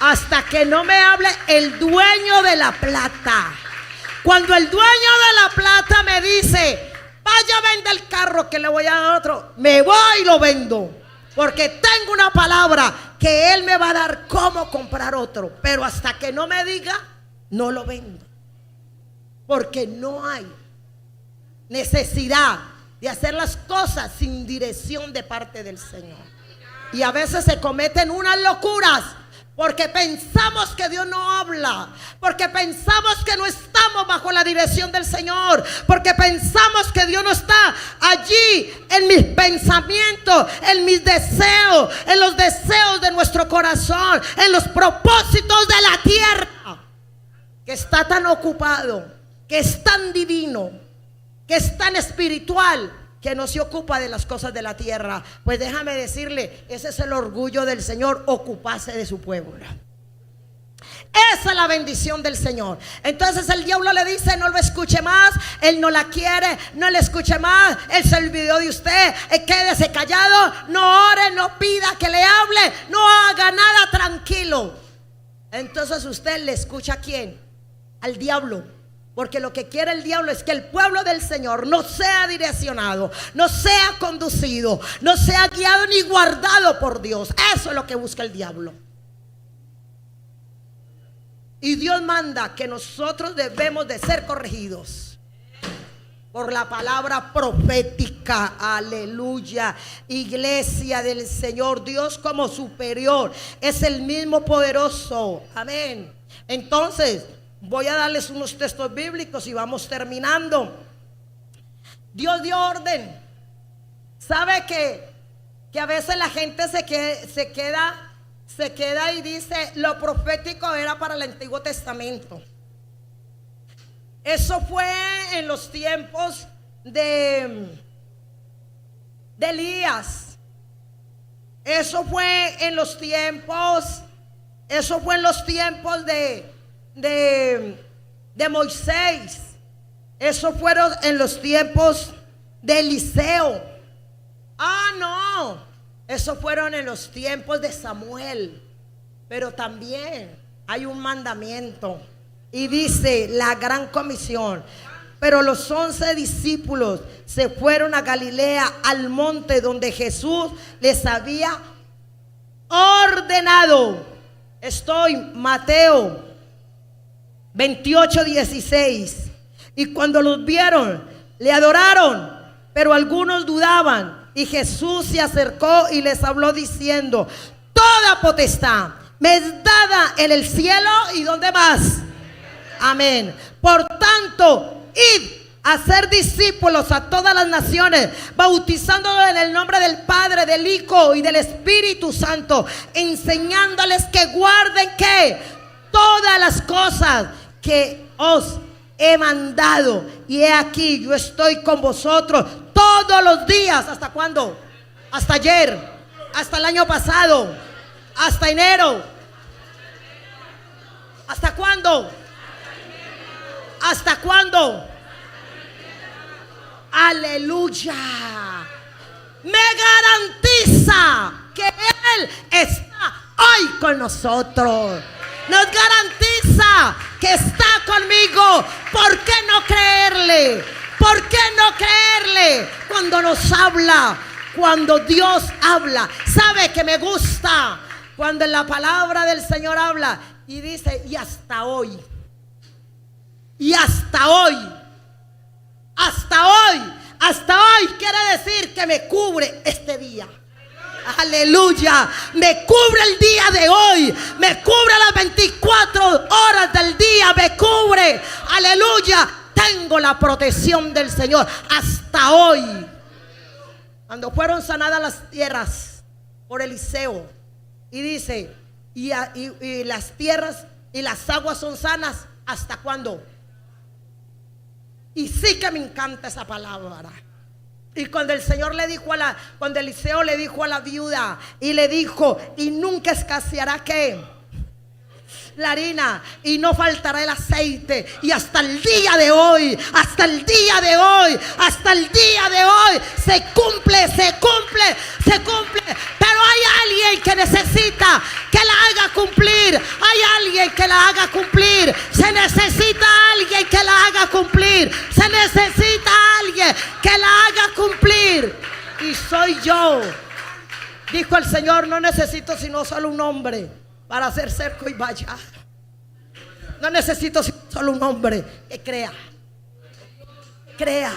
Hasta que no me hable el dueño de la plata. Cuando el dueño de la plata me dice, vaya, vende el carro que le voy a dar otro, me voy y lo vendo. Porque tengo una palabra que Él me va a dar cómo comprar otro. Pero hasta que no me diga, no lo vendo. Porque no hay necesidad de hacer las cosas sin dirección de parte del Señor. Y a veces se cometen unas locuras porque pensamos que Dios no habla, porque pensamos que no estamos bajo la dirección del Señor, porque pensamos que Dios no está allí en mis pensamientos, en mis deseos, en los deseos de nuestro corazón, en los propósitos de la tierra, que está tan ocupado, que es tan divino, que es tan espiritual, que no se ocupa de las cosas de la tierra. Pues déjame decirle, ese es el orgullo del Señor, ocuparse de su pueblo. Esa es la bendición del Señor. Entonces el diablo le dice, no lo escuche más, él no la quiere, no le escuche más, él se olvidó de usted, quédese callado, no ore, no pida que le hable, no haga nada, tranquilo. Entonces usted le escucha ¿a quién? Al diablo. Porque lo que quiere el diablo es que el pueblo del Señor no sea direccionado, no sea conducido, no sea guiado ni guardado por Dios. Eso es lo que busca el diablo. Y Dios manda que nosotros debemos de ser corregidos por la palabra profética. Aleluya. Iglesia del Señor, Dios como superior es el mismo poderoso. Amén. Entonces voy a darles unos textos bíblicos y vamos terminando. Dios dio orden. ¿Sabe que a veces la gente se queda y dice, lo profético era para el Antiguo Testamento? Eso fue en los tiempos de Elías. Eso fue en los tiempos de Moisés. Eso fueron en los tiempos de Eliseo. No, eso fueron en los tiempos de Samuel. Pero también hay un mandamiento y dice la gran comisión. Pero los 11 discípulos se fueron a Galilea, al monte donde Jesús les había ordenado. Mateo 28:16. Y cuando los vieron, le adoraron, pero algunos dudaban. Y Jesús se acercó y les habló diciendo, toda potestad me es dada en el cielo y ¿dónde más? Amén. Por tanto, id a ser discípulos a todas las naciones, bautizándolos en el nombre del Padre, del Hijo y del Espíritu Santo, enseñándoles que guarden ¿qué? Todas las cosas que os he mandado. Y he aquí, yo estoy con vosotros todos los días. ¿Hasta cuándo? Hasta ayer, hasta el año pasado, hasta enero. ¿Hasta cuándo? ¿Hasta cuándo? Aleluya. Me garantiza que Él está hoy con nosotros. Nos garantiza que está conmigo. ¿Por qué no creerle? ¿Por qué no creerle cuando nos habla? Cuando Dios habla. ¿Sabe que me gusta? Cuando en la palabra del Señor habla y dice, y hasta hoy. Y hasta hoy. Hasta hoy. Hasta hoy quiere decir que me cubre este día. Aleluya. Me cubre el día de hoy. Me cubre las 24 horas del día. Me cubre. Aleluya. Tengo la protección del Señor hasta hoy. Cuando fueron sanadas las tierras por Eliseo, y dice, y las tierras y las aguas son sanas, ¿hasta cuándo? Y sí que me encanta esa palabra. Y cuando el Señor le dijo cuando Eliseo le dijo a la viuda y le dijo, y nunca escaseará ¿qué? La harina y no faltará el aceite. Y hasta el día de hoy, hasta el día de hoy, hasta el día de hoy se cumple, se cumple, se cumple. Pero hay alguien que necesita que la haga cumplir. Hay alguien que la haga cumplir. Se necesita alguien que la haga cumplir. Se necesita alguien que la haga cumplir. Y soy yo. Dijo el Señor, no necesito sino solo un hombre para hacer cerco y vallar. No necesito solo un hombre que crea. Crea.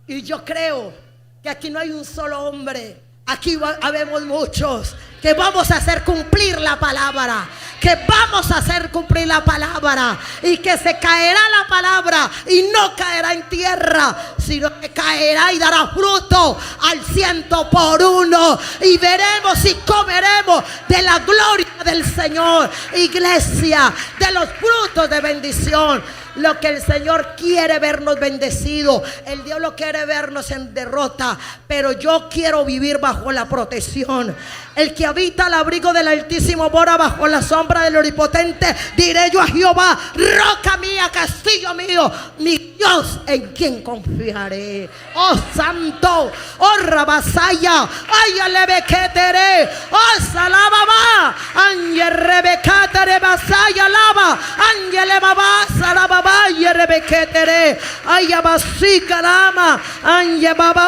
Y yo creo que aquí no hay un solo hombre. Aquí habemos muchos que vamos a hacer cumplir la palabra. Que vamos a hacer cumplir la palabra. Y que se caerá la palabra y no caerá en tierra, sino que caerá y dará fruto al 100 por 1. Y veremos y comeremos de la gloria del Señor. Iglesia, de los frutos de bendición. Lo que el Señor quiere vernos bendecidos. El diablo quiere vernos en derrota. Pero yo quiero vivir bajo la protección. El que habita al abrigo del Altísimo mora bajo la sombra del Omnipotente. Diré yo a Jehová, roca mía, castillo mío, mi Dios en quien confiaré. Oh santo, oh rabasaya, ay alebequetere, oh salababa, ángel rebecatere basaya lava, ángel babá, salababa, y rebequetere, ay abasica lama, ángel babá.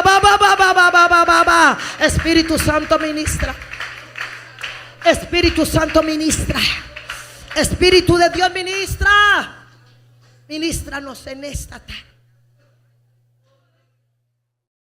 Espíritu Santo ministra. Espíritu Santo ministra. Espíritu de Dios ministra. Ministranos en esta tarde.